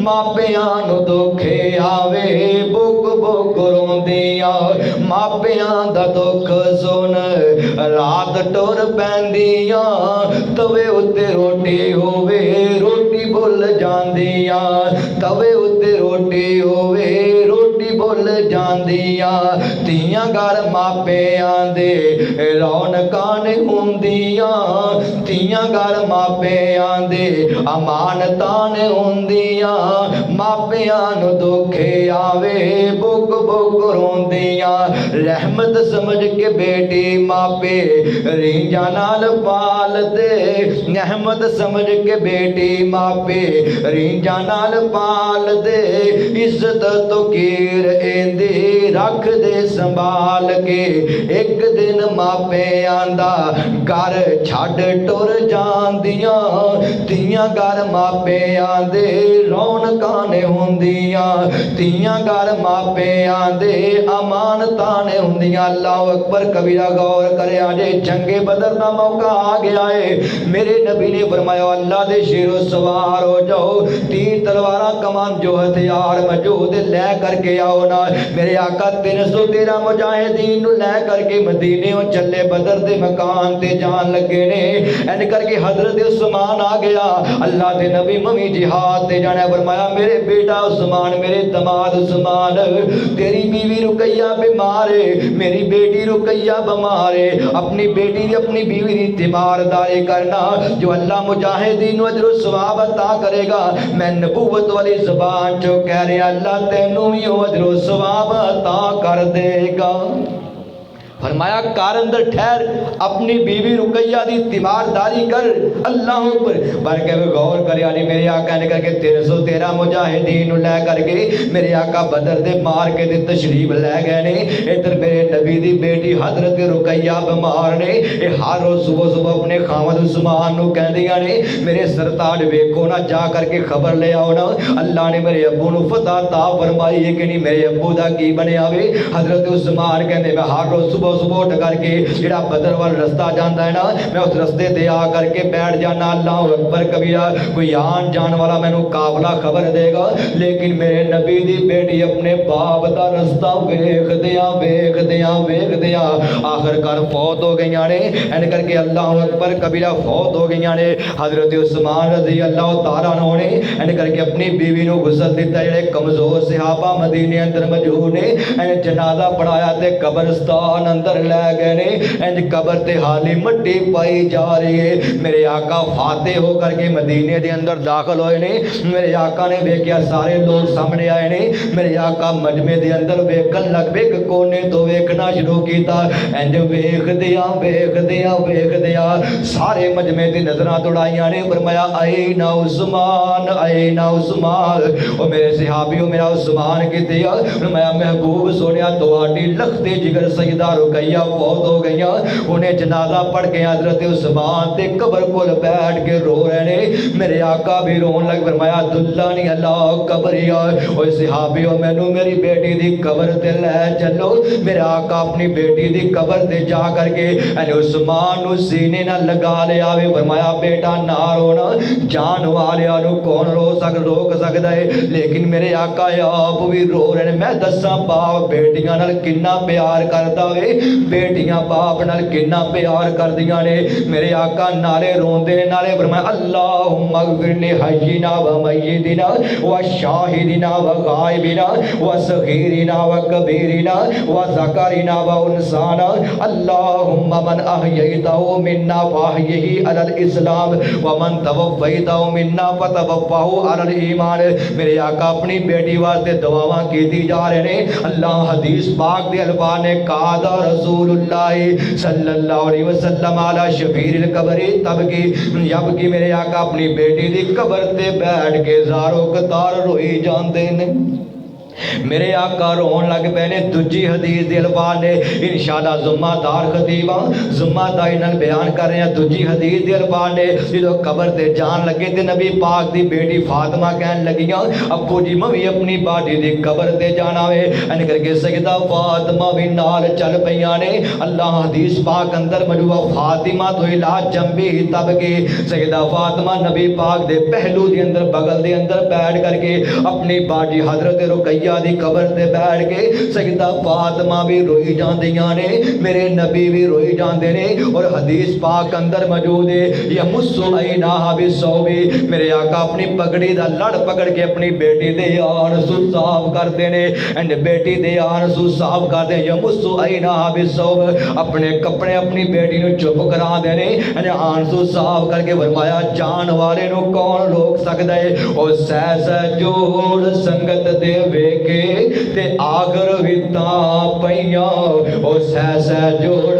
मापियां नूं दुखे आवे बुक बुक रोंदियां, मापियां दा दुख सुन रात टुर पैंदियां, तवे उत्ते रोटी होवे रोटी भुल जांदियां, तवे उत्ते रोटी होवे रोटी भुल जांदियां। तियां घर मापियां दे रौनकां ने हुंदियां, तियां घर मापियां दे अमानतां ने हुंदियां। मापियां नूं दुखे आवे बुक बुक रोंदियां, रहमत समझ के बेटी मापे रींजा नाल पाल दे, रहमत समझ के बेटी मापे रींजा नाल पाल दे। इज्जत तो कीर एंदी रख दे संभाल के, एक दिन मापे आंदा घर छड़ टुर जांदियां, तियां घर मापे आंदे रौनकां ने हुंदियां, तियां घर मापे आंदे अमानतां ने हुंदियां। अल्लाह अकबर कबीरा गौर करिया जे जंगे बदर दा मौका आ गया है। मेरे नबी ने फरमाया अल्लाह दे शेरो सवार हो जाओ, तीर तलवारां कमान जो हथियार मौजूद लै करके आओ ना। मेरे आका 313 मुजाहिदीन नु लै करके मदीने चले बदर दे मकान ते जान लगे ने। एन करके हजरत उस्मान आ गया, अल्लाह दे नबी मवी जिहाद ते जाना। फरमाया मेरे बेटा उस्मान, मेरे दमाद उस्मान, तेरी बीवी रुकैया बीमार है, मेरी बेटी रुकैया बीमार है। अपनी बेटी दी अपनी बीवी दी तीमारदारी करना, जो अल्लाह मुजाहिदीन नू अजर सवाब अता करेगा। मैं नबूवत वाली ज़बान चो कह रहा अल्लाह तैनू भी अजर सवाब अता कर देगा। फरमाया कार अंदर ठहर, अपनी बीवी रुकैया दी तीमारदारी कर। अल्लाह ऊपर बर के गौर करिया नहीं। मेरे आका ने करके 313 मुजाहिदीन लै करके मेरे आका बदर दे मार के दे तशरीफ लै गए ने। इधर मेरे नबी दी बेटी हजरत रुकैया बीमार ने। ये हर रोज सुबह सुबह अपने खावद उस्मान नू कहदियां ने मेरे सरताज वेखो ना, जा करके खबर ले आओ ना। अल्लाह ने मेरे अब्बू नू फतह ता फरमाई है कि नहीं, मेरे अब्बू दा की बनया वे। हजरत उस्मान कहंदे मैं हर रोज सुबह उस बोट करके जिहड़ा बदर वाल रस्ता जाता है ना, मैं उस रस्ते ते आ करके बैठ जाना। अल्लाह अकबर कबीरा। कोई आन जान वाला मैनू काफला खबर देगा, लेकिन मेरे नबी दी बेटी अपने बाप दा रस्ता वेखदिया आखिरकार फौत हो गई ने। एन करके अल्लाह अकबर कबीरा फौत हो गई ने। हजरत उस्मान रजी अल्लाह तआला अन्हु ने एन करके अपनी बीवी को गुसल दिता। जेड़े कमजोर सहाबा मदीने अंदर मौजूद ने, एन जनाजा पढ़ाया ते कब्रस्तान अंदर लै गए ने। इंज कबर ते हाली मट्टी पाई जा रही है। मेरे आका फाते हो करके मदीने दे अंदर दाखिल होए ने। मेरे आका ने वेख्या सारे लोग सामने आए ने। मेरे आका मजमे दे अंदर वेखन लग पे, कोने तो वेखना शुरू किया। इंज वेखदिया सारे मजमे दी नजरां दौड़ाइयां ने। फरमाया आई ना उस्मान, आई ना उस्मान। ओ मेरे सहाबियों मेरा उस्मान किते आ? फरमाया महबूब सोनिया तुहाडी लखते जिगर सजदा रुकैया फौत हो गई। उन्हें जनाजा पढ़ के हजरत उस्मान ते कबर कोल बैठ के रो रहे ने। मेरे आका भी रोन लग। फरमाया दुल्लानी अल्लाह कबरिया। ओ सहाबियों मैनू मेरी बेटी दी कबर ते लै चलो। मेरे आका अपनी बेटी दी कबर ते जा करके उस्मान नू सीने ना लगा लिया। फरमाया बेटा ना रोना, जान वालिया नू कौन रोक सकता है, लेकिन मेरे आका आप भी रो रहे हैं। मैं दसा बाप बेटियां नाल किन्ना प्यार करता वे, बेटियां बाप नाल किन्ना प्यार करदियां ने। मेरे आका नाले रोंदे ने नाले फरमाया अल्लाहुम्मा अग़फिर लि हय्यिना व मय्यितिना व शाहिदिना व गायबिना व सगीरिना व कबीरिना व ज़करिना व उनसाना। अल्लाहुम्मा मन अहयैतहु मिन्ना फअहयिही अलल इस्लाम व मन तवफ़्फ़ैतहु मिन्ना फ़तवफ़्फ़हु अलल ईमान। मेरे आका अपनी बेटी वास्ते दुआवां कीती जा रहे ने। अल्लाह हदीस पाक दे अल्फाज ने कादा रसूलुल्लाह सल्लल्लाहु अलैहि वसल्लम अला शफीरिल कबरी तबकी यबकी। मेरे आका अपनी बेटी दी कबर ते बैठ के ज़ारो कतार रोई जांदे ने। मेरे आका रोन लग पे ने। दूजी हदीस दे अल्फाज ने इंशाअल्लाह जुम्मादार खतीबा जुम्मादारी नाल बयान कर रहे हैं। दूजी हदीस दे अल्फाज ने जो कबर ते जान लगे ते नबी पाक दी बेटी फातिमा कहन लगियां अब्बू जी मैं भी अपनी बाटी दी कबर ते जाना वे। एन करके सजदा फातिमा भी नाल चल पईयां ने। अल्लाह हदीस पाक अंदर मौजूद फातिमा तो इला जंबी तब के सजदा फातिमा नबी पाक दे पहलू दे अंदर बगल दे अंदर बैठ करके अपनी बाटी हजरत रुकैया दी कबर ते बैठ के सजदा फातिमा भी रोई जांदियां ने। मेरे नबी भी रोई जांदे ने। और हदीस पाक अंदर मौजूद है यमुस्सु ऐनाहा बिस्सौबी। मेरे आका अपनी पगड़ी दा लड़ पकड़ के अपनी बेटी दे आंसू साफ करते ने। एंड बेटी दे आंसू साफ करते यमुस्सु ऐनाहा बिस्सौब। अपने कपड़े अपनी बेटी नु चुप करा देने। एंड आंसू साफ करके फरमाया जान वाले नु कौन रोक सकदा है। और सह जोड़ संगत दे के ते आगर विता पईया। ओ सह जोड़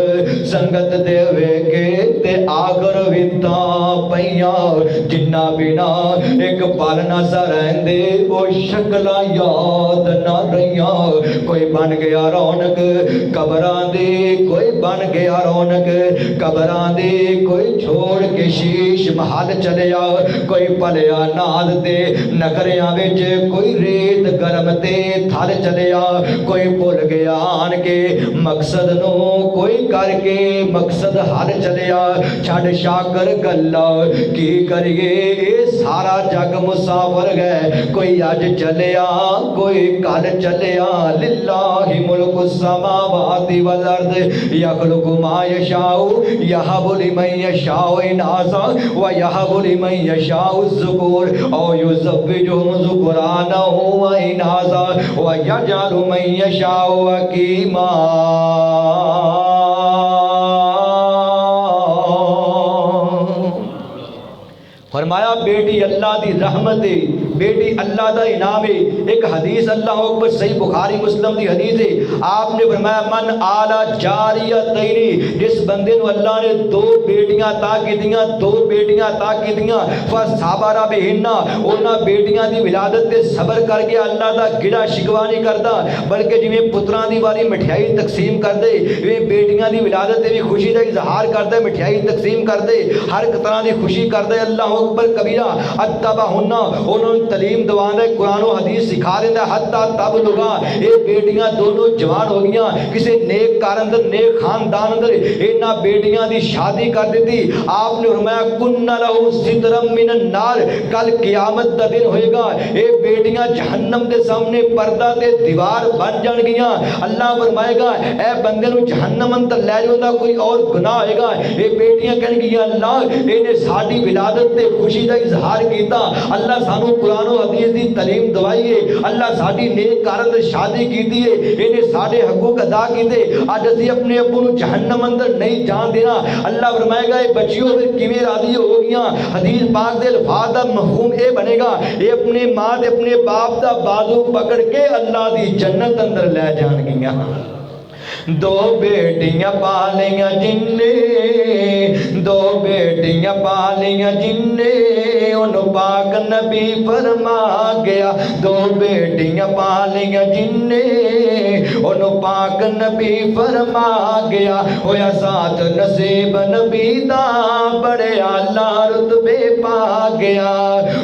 संगत दे के ते आगर विता पईया। जिन्ना बिना एक पल ना सरहंदे ओ शक्ला याद ना रहिया। कोई बन गया रौनक कबरां दी, कोई बन गया रौनक कबरां दी। कोई छोड़ के शीश महल चलिया, कोई पलिया नाद ते नखरियां विच, कोई रेत गरम ते थल चलिया। कोई भुल गया आन के मकसद नो, कोई करके मकसद हल चलिया। छड़ शाकर गल्ला की करिए सारा जग मुसाफर गए। कोई अज चलिया कोई कल चलिया। लिल्लाहि मुल्कु समावाति वल अर्द यखलुकु मा यशाउ यहबु लिमन यशाउ इनासा व यहबु लिमन यशाउ ज़ुकुर औ युज़व्विजुहुम ज़ुकुराना व इनासा व यजअलु मन यशाउ अकीमा। फरमाया बेटी अल्लाह दी रहमत है, बेटी अल्लाह दा इनाम है। एक हदीस अल्लाह अकबर सही बुखारी मुस्लिम दी हदीस है। आपने फरमाया मन आला जारियतैनी, जिस बंदे नु अल्लाह ने दो बेटियां अता कीतियां, दो बेटियां अता कीतियां फसाबरा बिहिन्ना, उन्हां बेटियां दी विलादत ते सबर करके अल्लाह दा गिला शिकवा नहीं करदा, बल्कि जिवें पुत्रां दी वारी मिठाई तकसीम करदे इवें बेटियां दी विलादत ते भी खुशी दा इजहार करदे, मिठाई तकसीम करदे, हर तरह दी खुशी करदे। अल्लाह अकबर कबीरा अत्तबा हुन्ना, उन्होंने तलीम दवांदा, कुरान और हदीस सिखा देंदा। हत्ता तब लुगा ये बेटियां दोनों जवान हो गईयां, किसी नेक कार अंदर नेक खानदान अंदर इन्हां बेटियां दी शादी कर दी। आपने फरमाया कुन्ना लहू सितरम मिनन नार, कल क़यामत दा दिन होएगा ये बेटियां जहन्नम दे सामने पर्दा ते दीवार बन जाणगियां। अल्लाह फरमाएगा ए बंदे नूं जहन्नम अंदर लै जांदा, कोई और गुनाह होएगा। ये बेटियां कहणगियां अल्लाह इहने साडी विलादत ते खुशी दा इजहार कीता, अल्लाह सानू कुरान और हदीस दी तलीम दवाई है, अल्लाह साडी नेक कार अंदर शादी कीती है, इहने साडे हकूक अदा कीते, अज असीं अपने अब्बू नूं जहन्नम अंदर नहीं जान देना। अल्लाह फरमाएगा ये बच्चियों फिर किवें राजी हो गईयां। हदीस पाक दे अल्फाज दा मफहूम ये बनेगा ये अपने मां ते अपने बाप दा बाजू पकड़ के अल्लाह दी जन्नत अंदर लै जाणगियां। दो बेटियां पालियां जिन्ने, दो बेटियां पालियां जिन्ने, उन्हों पाक नबी फरमा गया। दो बेटियां पालियां जिन्ने, उन्हों पाक नबी फरमा गया। होया साथ नसीब नबी दा, बड़े आला रुतबे पा गया।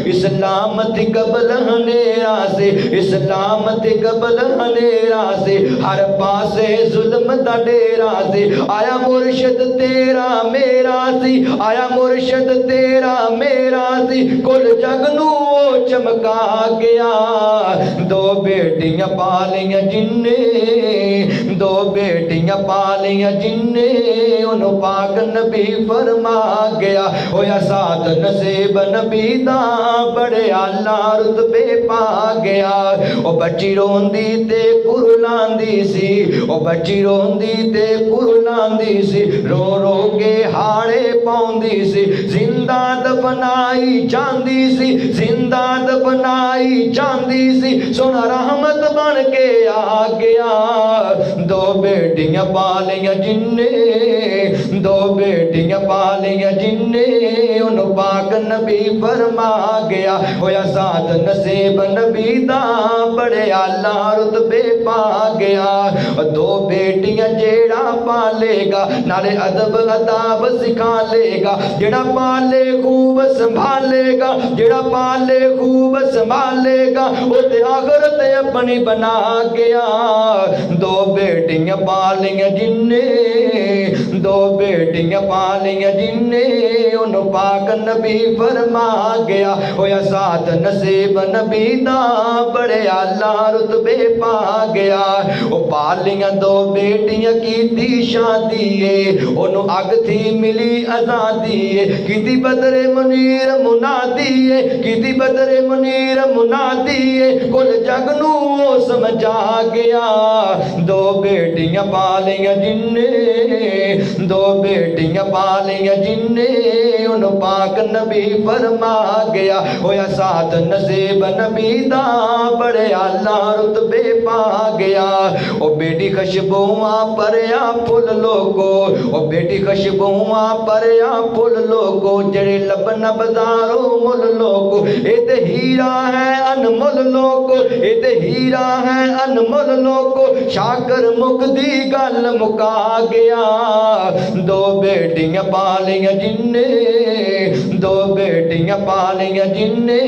इस्लाम थी कबल हनेरा से, इस्लाम थी कबल हनेरा से, हर पासे जुल्म दा डेरा से, आया मुर्शिद तेरा मेरा सी, आया मुर्शिद तेरा मेरा सी, कुल जग नू चमका गया। दो बेटियां पालियां जिन्ने, दो बेटियां पालियां जिन्ने, उन्हों पाक नबी फरमा गया। होया साथ नसीब नबी दा, बड़े आला रुतबे पा गया। ओ बच्ची रोंदी ते कुरलांदी सी, ओ बच्ची रोंदी ते कुरलांदी सी, रो रो के हाड़े पाउंदी सी, जिंदा दफनाई जांदी सी, जिंदा दफनाई जांदी सी, सोना रहमत बन के आ गया। दो बेटियां पालियां जिन्ने, दो बेटियां पालियां जिन्ने, उन्हों पाक नबी फरमा गया। होया साथ नसीब नबी दा, बड़े आला रुतबे पा गया। दो बेटियां जेड़ा पालेगा नाले अदब अदाब सिखा लेगा, जेड़ा पाले खूब संभालेगा, जेड़ा पाले खूब संभालेगा, वो ते आखिरत अपनी बना गया। दो बेटियां पालियां जिन्ने, दो बेटियां पालियां जिन्ने, उन्हों पाक नबी फरमा गया। होया साथ नसीब नबी दा, बड़े आला रुतबे पा गया। ओ पालियां दो बेटियां कीती शादी है, ओनू अग थी मिली आजादी है, कीती बदरे मुनीर मुनादी है, कीती बदरे मुनीर मुनादी है, कुल जग नू समझा गया। दो बेटियां पालियां जिन्ने, दो बेटियां पालियां जिन्ने, उन पाक नबी फरमा गया। होया साथ नसीब नबी दा, बड़े आला रुतबे पा गया। ओ बेटी खुशबुआ परया फुल लोगो, ओ बेटी खुशबुआ परया फुल लोगो, जड़े लबन बाजारो मुल लोगो, ए ते हीरा है अनमोल लोगो, ए ते हीरा है अनमोल लोगो, शाकर मुकदी गल मुका गया। दो बेटियां पालियां जिन्ने, दो बेटियां पालियां जिन्ने,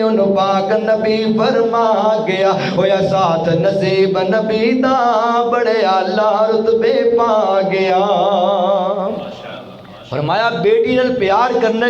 उन पाक नबी फरमा गया। होया साथ नसीब नबी दा, बड़े आला रुतबे पा गया। फरमाया बेटी नाल प्यार करने,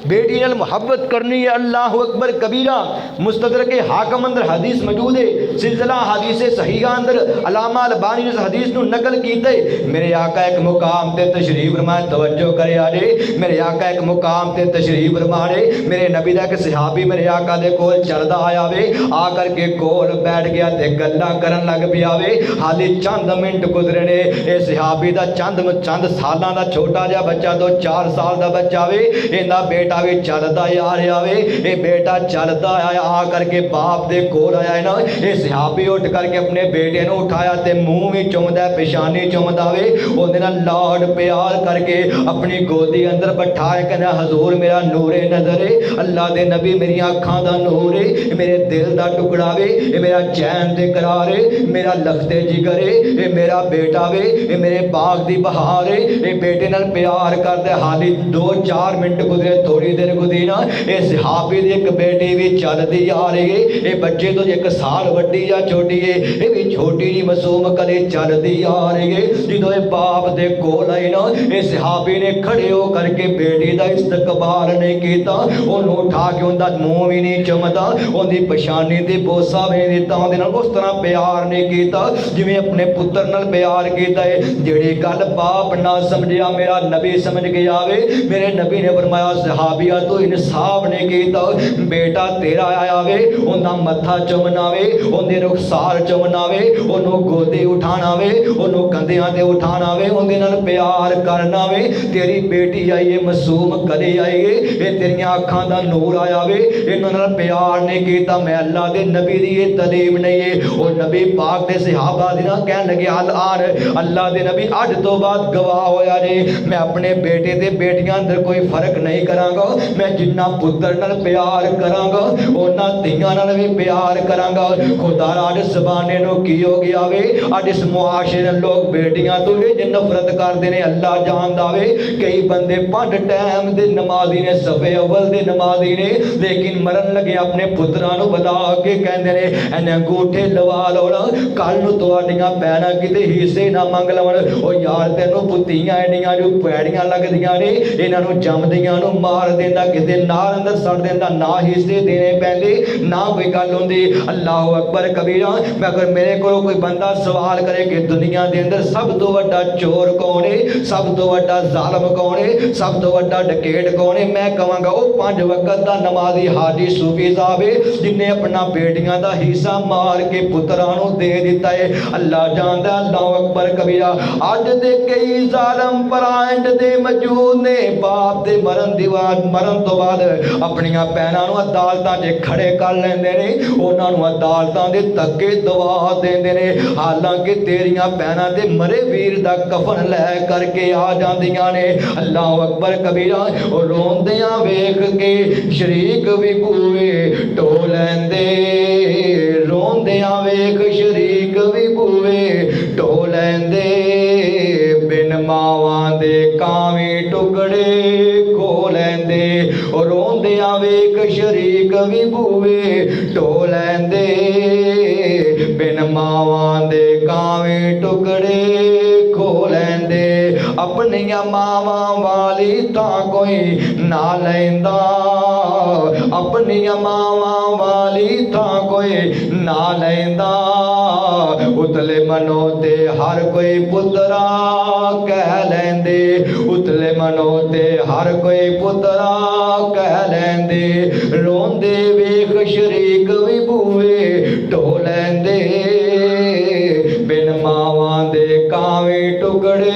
बेटी नाल मुहब्बत करनी है। अल्लाह अकबर कबीरा। मुस्तदरक हाकम अंदर हदीस मौजूद है, सिलसिला हदीस सहीहा अंदर अलामा अलबानी ने इस हदीस को नकल कीता है। मेरे आका एक मुकाम ते तशरीफ फरमाए, तवज्जो करे आजे, मेरे आका एक मुकाम ते तशरीफ फरमाए, मेरे नबी दा एक सहाबी मेरे आका दे कोल चलदा आया वे, आकर के कोल बैठ गया ते गल्लां करन लग पिया वे। हाली चंद मिनट गुजरे ने, ए सहाबी दा चंद सालां दा छोटा जिहा बच्चा, 2-4 साल का बच्चा वे, इहदा बेटा भी चलता आ रहा वे। ये बेटा चलता आया, आ करके बाप दे कोल आया ना, ये सहाबी उठ करके अपने बेटे ने उठाया ते मुंह भी चुमदा, पेशानी चुमदा वे, उहदे नाल लाड प्यार करके अपनी गोदी अंदर बैठाया। कहना हजूर मेरा नूरे नजर है, अल्लाह दे नबी मेरी अखां दा नूर है, मेरे दिल दा टुकड़ा वे, ये मेरा चैन दे करार है, मेरा लखते जिगर है, ये मेरा बेटा वे, ये मेरे बाग दी बहार है, ये बेटे नाल प्यार करते हाली 2-4 मिनट गुजरे, थोड़ी देर गुजरी ना, ये सहाबी दी एक बेटी भी चलती आ रही है। ये बच्चे तो 1 साल वड्डी या छोटी है, ये भी छोटी जी मासूम कली चलती आ रही है। जो ये बाप दे कोल आई ना, ये सहाबी ने खड़े हो करके बेटी का इस्तकबाल नहीं किया, उन्होंने उठा के उनका मुँह भी नहीं चुमता, उनकी पछानी से बोसा भी नहीं दिता, उस तरह प्यार नहीं किया जिवें अपने पुत्र नाल प्यार किया है। जिहड़ी गल बाप ना समझिया मेरा नबी समझ के आवे। मेरे नबी ने फरमाया सहाबिया तू इंसाफ नहीं किया, बेटा तेरा आया वे उन्दा मत्था चुमना वे, उन्दे रुखसार चुमना वे, उन्होंने गोदे उठाना वे, उन्होंने कंधियां ते उठाना वे, उनदे नाल प्यार करना वे। तेरी बेटी आई है मासूम कली आई है, ये तेरियां अखां दा नूर आया वे, इन्हां नाल प्यार नहीं किया। मैं अल्लाह दे नबी दी ये तलीम नहीं है। और नबी पाक दे सहाबा दी ना कहन लगे अल आन अल्लाह दे नबी अज तो बाद गवाह होया जी, मैं अपने बेटे ते बेटियां अंदर कोई फर्क नहीं करांगा, मैं जिन्ना पुत्र नाल प्यार करांगा उन्ना धीआं नाल भी प्यार करांगा। खुदा अज ज़बाने नूं की हो गया वे, अज इस मुआशरे लोग बेटियां तो ये नफरत करते हैं, अल्लाह जानदा वे। कई बंदे 5 टाइम दे नमाजी ने, सफे अव्वल दे नमाजी ने, लेकिन मरन लगे अपने पुत्रां नूं बुला के कहंदे ने इन्हें अंगूठे लवा लो ना, कल नूं तुहाडीआं भैणां किते हिस्से ना मंग लवन। ओ यार तैनूं पुत्तियां एडियां जो पैड़ियां लगदियां ने, इन्हां नूं जमदियां नूं मार देंदा, किते नार अंदर सड़ देंदा, ना हिस्से देने पैंदे ना कोई गल हुंदी। अल्लाह अकबर कबीरा। मैं अगर मेरे को कोई बंदा सवाल करे कि दुनिया के अंदर सब तो वड्डा चोर कौन है, सब तो वड्डा जालम कौन है, सब तो वड्डा डकैत कौन है, मैं कहांगा वो 5 वक्त का नमाजी हाजी सूफी साहब है, जिन्हें अपना बेटियां का हिस्सा मार के पुत्रां नूं दे दिता है। अल्लाह जानदा। अल्लाह अकबर कबीरा। अज दे कई जालम पराइंड दे मौजूद ने, बाप दे मरण तो बाद अपनियां भैणां नूं अदालतां 'च खड़े कर लैंदे ने, उन्हां नूं अदालतां दे धक्के दवा देंदे ने, हालांकि तेरियां भैणां दे मरे वीर दा कफन लै करके आ जांदियां ने। अल्लाह अकबर कबीरा। और रोंदियां वेख के शरीक भी बूए ढो लैंदे, रोंदियां वेख शरीक भी बूए ढो लैंदे, बिन मावां दे कावी टुकड़े खो लैंदे। और रोंदियां वेख शरीक भी बूए ढो लैंदे, बिन मावां दे कावी टुकड़े खो लैंदे। अपनियां मावां वाली तां कोई ना लैंदा, अपनियां मावां वाली तां कोई ना लैंदा, उतले मनो ते हर कोई पुत्रा कह लैंदे, उतले मनो ते हर कोई पुत्रा कह लैंदे। रोंदे वेख शरीक भी बूए ढो लैंदे, बिन मावां दे कावे टुकड़े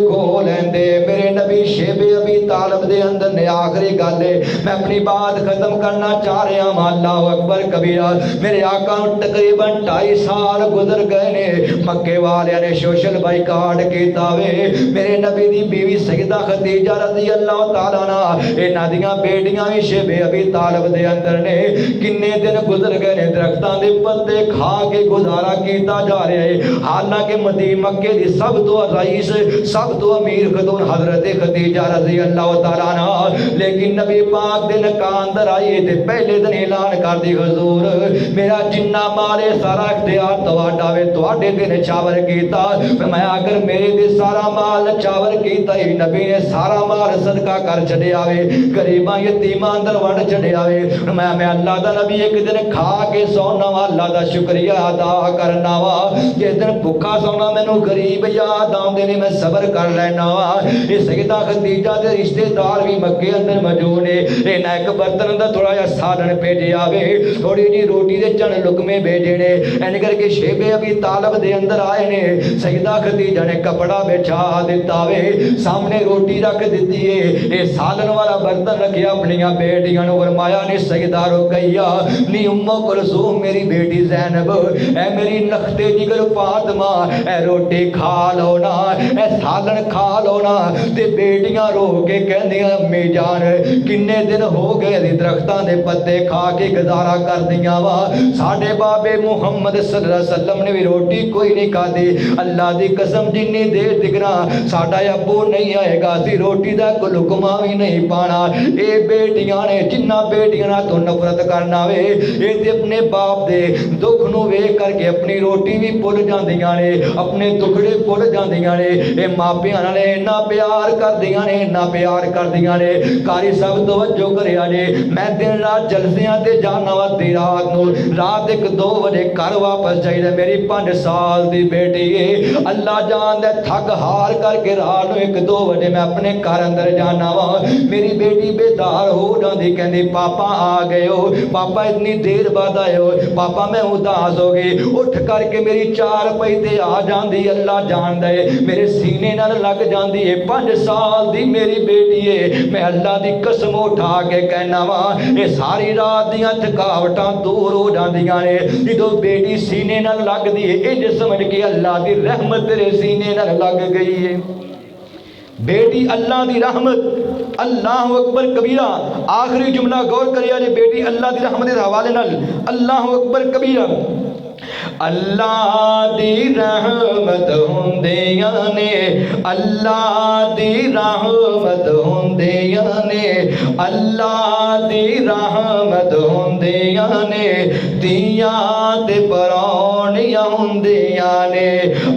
खो लैंदे। मेरे नबी शेबे अबी तालिब दे अंदर ने आखिरी गल है, मैं अपनी बात खत्म करना चाह रहा हूं। अल्लाह अकबर कबीरा। मेरे आका नूं तकरीबन 2.5 साल गुजर गए ने, मक्के वालियां ने सोशल बाइकाट कीता वे। मेरे नबी दी बीवी सैयदा खदीजा रज़ी अल्लाह तआला अन्हा, इन्हां दियां बेटियां भी शेबे अबी तालिब दे अंदर ने। किन्ने दिन गुजर गए ने, दरख्तां दे पत्ते खा के गुजारा कीता जा रहा है। हालांकि मदीना मक्के दी सब तो रईस, सब तो अमीर खतून हजरत खदीजा रज़ी अल्लाह तआला अन्हा, लेकिन नबी पाक दे नकाह अंदर आई ते पहले दिन ऐलान कर दी, हुजूर मेरा जिन्ना माल है सारा इख्तियार तुहाडा वे, तुहाडे ते निछावर कीता। फरमाया अगर मेरे ते सारा माल निछावर कीता ही, नबी ने सारा माल सदका कर छड़िया वे, गरीबां यतीमां अंदर वंड छड़िया वे। फरमाया मैं अल्लाह दा नबी एक दिन खा के सौना वा, अल्लाह दा शुक्रिया अदा करना वा, जिस दिन भुखा सौना मैनू गरीब याद आउंदे ने, मैं सबर कर लैना वा। ये सैयदा खदीजा दे रिश्तेदार भी मक्के अंदर मौजूद ने, इन्हां एक बर्तन दा थोड़ा जिहा सालन भेजिया वे, थोड़ी जी रोटी दे चंद लुकमे भेजे ने। इंज करके शेबे अबी तालिब दे अंदर आए ने, सैयदा खदीजा ने कपड़ा बिछा दिता वे, सामने रोटी रख दिती है, ये सालन वाला बर्तन रखिया, अपनियां बेटियां नूं फरमाया ने सैयदा रुकैया नी उम्मो कुलसूम मेरी बेटी ज़ैनब, ऐ मेरी लखते जिगर फातिमा, ऐ रोटी खा लो ना, ऐ सालन खा लो ना। ते बेटियां रो के कहंदियां अम्मी जान किन्ने दिन हो गए दी दरख्तां दे पत्ते खा के गुजारा करदियां वा। साडे बाबे मुहम्मद सल्लल्लाहु अलैहि वसल्लम ने भी रोटी कोई नहीं खाधी। अल्लाह दी कसम जिन्नी देर दिगरा साडा अबू नहीं आएगा सी रोटी दा कोई लुकमा भी नहीं पाना। ये बेटियां ने जिन्ना बेटियां तो नफरत करना वे ये ते अपने बाप दे दुख नूं वेख करके अपनी रोटी भी भुल जांदियां ने, अपने दुखड़े भुल जांदियां ने। ये मापियां नाल इन्ना प्यार करदियां ने, इन्ना प्यार करदियां ने। कारी सब तवज्जो करिया जे मैं दिन रात जलसियां ते जाना वा दी रात नूं रात 1-2 बजे घर वापस जाइदा। मेरी 5 साल दी बेटी है अल्लाह जान दे थक हार करके रात नूं 1-2 बजे मैं अपने घर अंदर जाना वा। मेरी बेटी बेदार हो जाती कहती पापा आ गए हो, पापा इतनी देर बाद आए हो, पापा मैं उदास हो गई। उठ करके मेरी 4 पैसे आ जाती अल्लाह जान दे मेरे सीने नाल लग जाती है। 5 साल दी मेरी बेटी है मैं अल्लाह दी कसम उठा के कहना वा ये सारी रात दियां थकावटां दूर हो जांदियां ने जो बेटी सीने नाल लगदी है। इंज समझ के अल्लाह दी रहमत तेरे सीने नाल लग गई है। बेटी अल्लाह दी रहमत अल्लाह अकबर कबीरा। आखिरी जुमला गौर करिया जे बेटी अल्लाह दी रहमत दे हवाले नाल अल्लाह अकबर कबीरा। अल्लाह दी रहमत हुंदियां ने, अल्लाह दी रहमत हुंदियां ने, अल्लाह दी रहमत हुंदियां ने। तियां ते परौनियां हुंदियां ने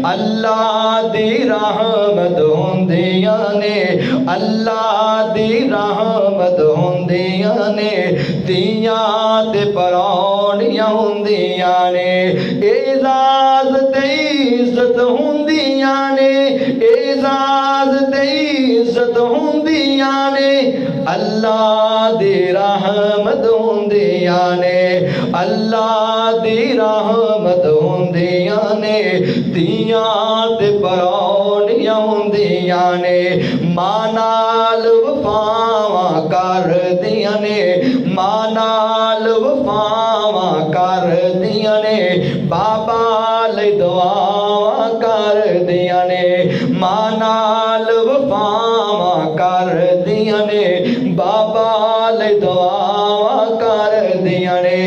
अल्लाह दी रहमत हुंदियां ने, अल्लाह दी रहमत हुंदियां ने। तियां ते परौनियां हुंदियां ने एजाज ते इज्जत हुंदियां ने, एजाज ते इज्जत हुंदियां ने। अल्लाह दी रहमत हुंदियां ने, अल्लाह दी रहमत हुंदियां ने। तियां ते परौनियां हुंदियां ने मां नाल वफावां करदियां ने, मां नाल वफावां करदियां ने। बाबा लई दुआवां करदियां ने मां नाल वफावां करदियां ने। बाबा लई दुआवां करदियां ने।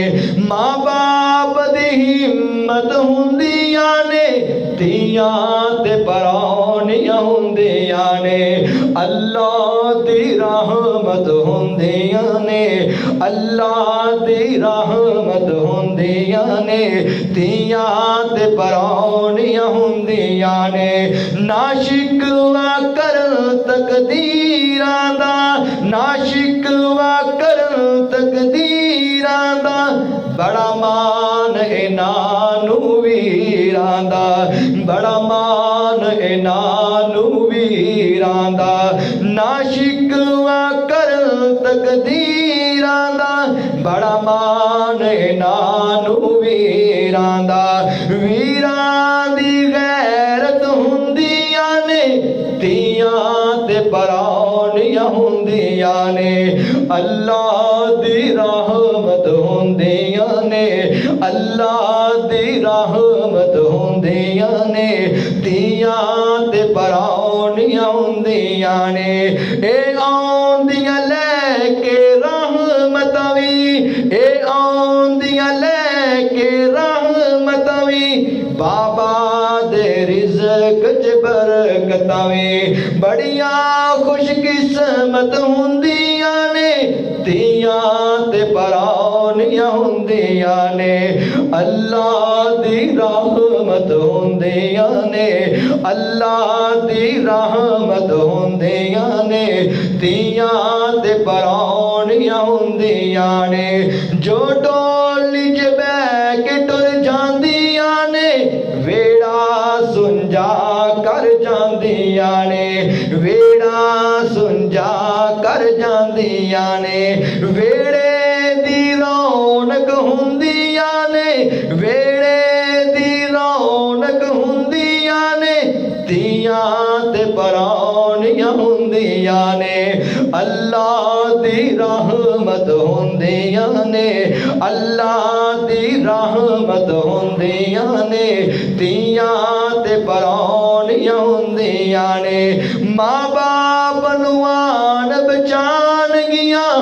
मां बाप दी हिम्मत हुंदियां ने तियां ते परौनियां हुंदियां ने। अल्लाह दी रहमत हुंदियां ने, अल्लाह दी रहमत हुंदियां ने। तियां ते परौनियां हुंदियां ने। ना शिकवा करन तकदीरां दा, ना शिकवा करन तकदीरां दा। बड़ा मान इन्हां नूं वीरां दा, बड़ा मान इन्हां नूं वीरां दा। ना शिकवा करन तकदीरां दा, बड़ा मान इन्हां नूं वीरां दा। वीरां दी गैरत हुंदियां ने तियां ते परौनियां हुंदियां ने। अल्लाह दी रहमत हुंदियां ने, अल्लाह दी रहमत हुंदियां ने। तियां ते परौनियां हुंदियां ने। ए आउंदियां लैके रहमतां वी, ए आउंदियां लैके रहमतां वी। बाबा दे रिज़्क च बरकतां वी। बड़ियां खुशकिस्मत हुंदियां ने तियां ते परौनियां हुंदियां ने। अल्लाह दी रहमत हुंदियां ने, अल्लाह दी रहमत हुंदियां ने। तियां ते परौनियां हुंदियां ने। जो डोली च बैठ के टुर जांदियां ने वेड़ा सुंजा कर जांदियां ने, वेड़ा सुंजा कर जांदियां ने। वेड़े दी रौनक हुंदियां ने, वेड़े दी रौनक हुंदियां ने। तियां ते परौनियां हुंदियां ने। अल्लाह दी रहमत हुंदियां ने, अल्लाह दी रहमत हुंदियां ने। तियां ते परौनियां हुंदियां ने। मां बाप नूं आन बचान गियां,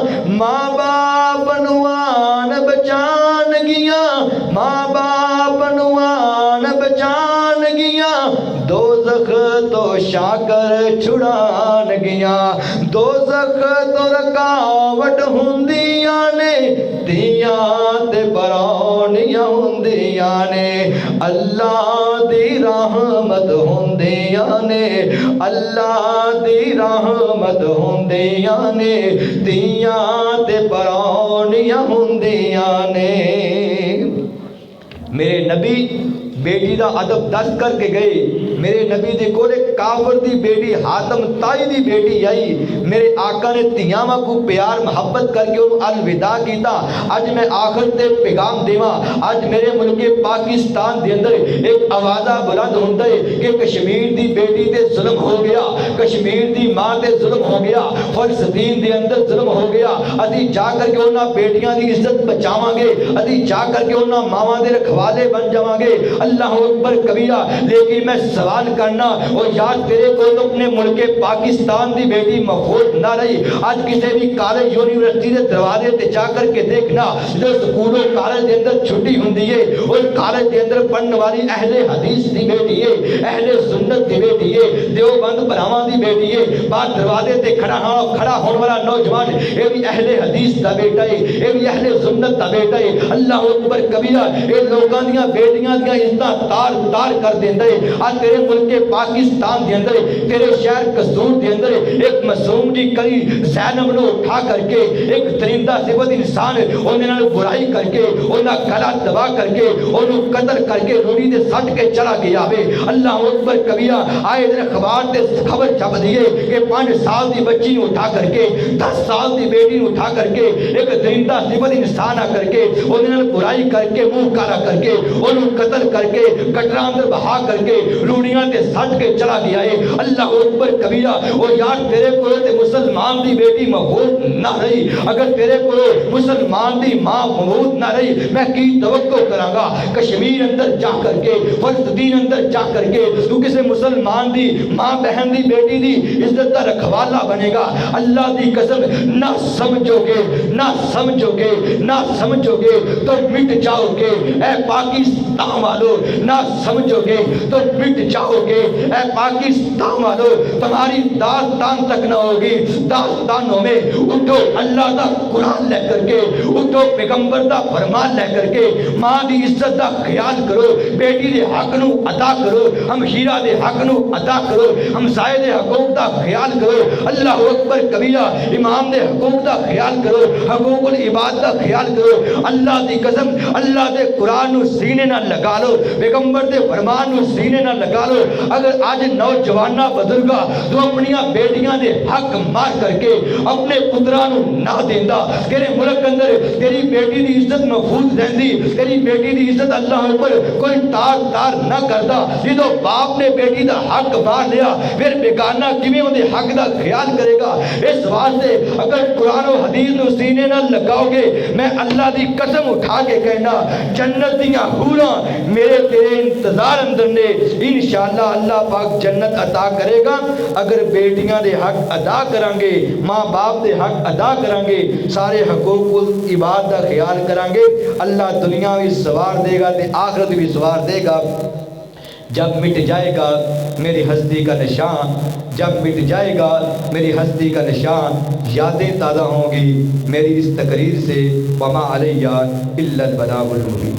नूआन बचान गिया, दोज़ख तो शाकर छुड़ान गिया। दोज़ख तो रकावट हुंदियां ने, दियां ते बरौनियां हुंदियां ने। अल्लाह दी रहमत हुंदियां ने, अल्लाह दी रहमत हुंदियां ने, दियां ते बरौनियां हुंदियां ने। मेरे नबी बेटी दा अदब दस करके गए। मेरे नबी दे कोले काफर दी बेटी हातम ताई दी बेटी आई। मेरे आका ने तियामा को प्यार मोहब्बत करके उन्हें अलविदा कीता। अज मैं आखिर ते पैगाम देवा, अज मेरे मुल्के पाकिस्तान दे अंदर एक आवाज़ा बुलंद होंदा है कि कश्मीर दी बेटी ते जुल्म हो गया, कश्मीर दी मां ते जुल्म हो गया, फलस्तीन दे अंदर जुल्म हो गया। असी जा करके उन्हां बेटियां दी इज्जत बचावांगे, असी जा करके उन्हां मावां दे रखवाले बन जावांगे। अल्लाह अकबर कबीरा। लेकिन मैं सवाल करना, और यार तेरे को तो अपने मुल्के पाकिस्तान की बेटी महफूज ना रही। आज किसी भी कॉलेज यूनिवर्सिटी के दरवाजे ते जाकर के देखना, जो स्कूलों कॉलेज के अंदर छुट्टी होंगी है, और कॉलेज के अंदर पढ़ने वाली अहले हदीस की बेटी है, अहले सुन्नत की बेटी है, देवबंद भरावां की बेटी है। बाहर दरवाजे ते खड़ा होने वाला नौजवान, ये भी अहले हदीस का बेटा है, ये भी अहले सुन्नत का बेटा है। अल्लाह अकबर कबीरा। ये लोगों दी बेटियां दी इज्जत तार तार कर देंदा है। आज तेरे मुल्के पाकिस्तान के अंदर, तेरे शहर कसूर के अंदर एक मासूम की कली ज़ैनब नूं उठा करके एक दरिंदा सिफत इंसान उहदे नाल बुराई करके, उहदा गला दबा करके, उहनूं कतल करके रूड़ी ते सट के चला गया वे। अल्लाह अकबर कबीरा। आए दिन अखबार ते खबर छप दी है कि 5 साल की बच्ची नूं उठा करके, 10 साल की बेटी नूं उठा करके एक दरिंदा सिफत इंसान आ करके उहदे नाल बुराई करके, मुंह काला करके, उहनूं कतल करके, कटरा अंदर बहा करके रूड़ियां ते सट के चला गया है। अल्लाह अकबर कबीरा। और यार तेरे को मुसलमान की बेटी महफूज ना रही, अगर तेरे को मुसलमान की मां महफूज ना रही, मैं की तवक्को करांगा कश्मीर अंदर जा करके, फलस्तीन अंदर जा करके तू किसी मुसलमान की मां बहन की बेटी की इज्जत का रखवाला बनेगा। अल्लाह की कसम, ना समझोगे, ना समझोगे, ना समझोगे तो मिट जाओगे। ऐ पाकिस्तान वालों, ना समझोगे तो मिट जाओगे। ऐ पाकिस्तान वालों, तुम्हारी दास्तान तक न होगी। दास्तानों में उठो, अल्लाह का कुरान लेकर के उठो, पैगंबर का फरमान लेकर के मां की इज्जत का ख्याल करो, बेटी के हक नूं अदा करो, हमशीरा के हक नूं अदा करो, हमसाए के हकूक का ख्याल करो। अल्लाह अकबर कबीरा। इमाम के हकूक का ख्याल करो, हकूकुल इबाद का ख्याल करो। अल्लाह की कसम, अल्लाह के कुरान नूं सीने ना लगा लो, पैगंबर के फरमान नूं सीने ना लगा लो। अगर आज नौजवाना बुजुर्गा तू अपनिया बेटियां दे हक मार करके अपने पुत्रा नूं ना देंदा, तेरे मुल्क अंदर तेरी बेटी की इज्जत महफूज रहंदी, तेरी बेटी की इज्जत अल्लाह ऊपर कोई तार तार ना करदा। जो बाप ने बेटी का हक मार लिया, फिर बेगाना किवें उहदे हक का ख्याल करेगा। इस वास्ते अगर कुरान और हदीस नूं सीने ना लगाओगे, मैं अल्लाह की कसम उठा के कहना, जन्नत दियां हूरां मेरे तेरे इंतजार अंदर ने। इंशाअल्लाह अल्लाह पाक जन्नत अता करेगा अगर बेटियां दे हक अदा करांगे, माँ बाप दे हक अदा करांगे, सारे हकूकुल इबाद का ख्याल करांगे। अल्लाह दुनिया भी सवार देगा ते आखिरत भी सवार देगा। जब मिट जाएगा मेरी हस्ती का निशान, जब मिट जाएगा मेरी हस्ती का निशान, यादें ताज़ा होंगी मेरी इस तकरीर से। वमा अलैया इल्लल बलागुल मुबीन।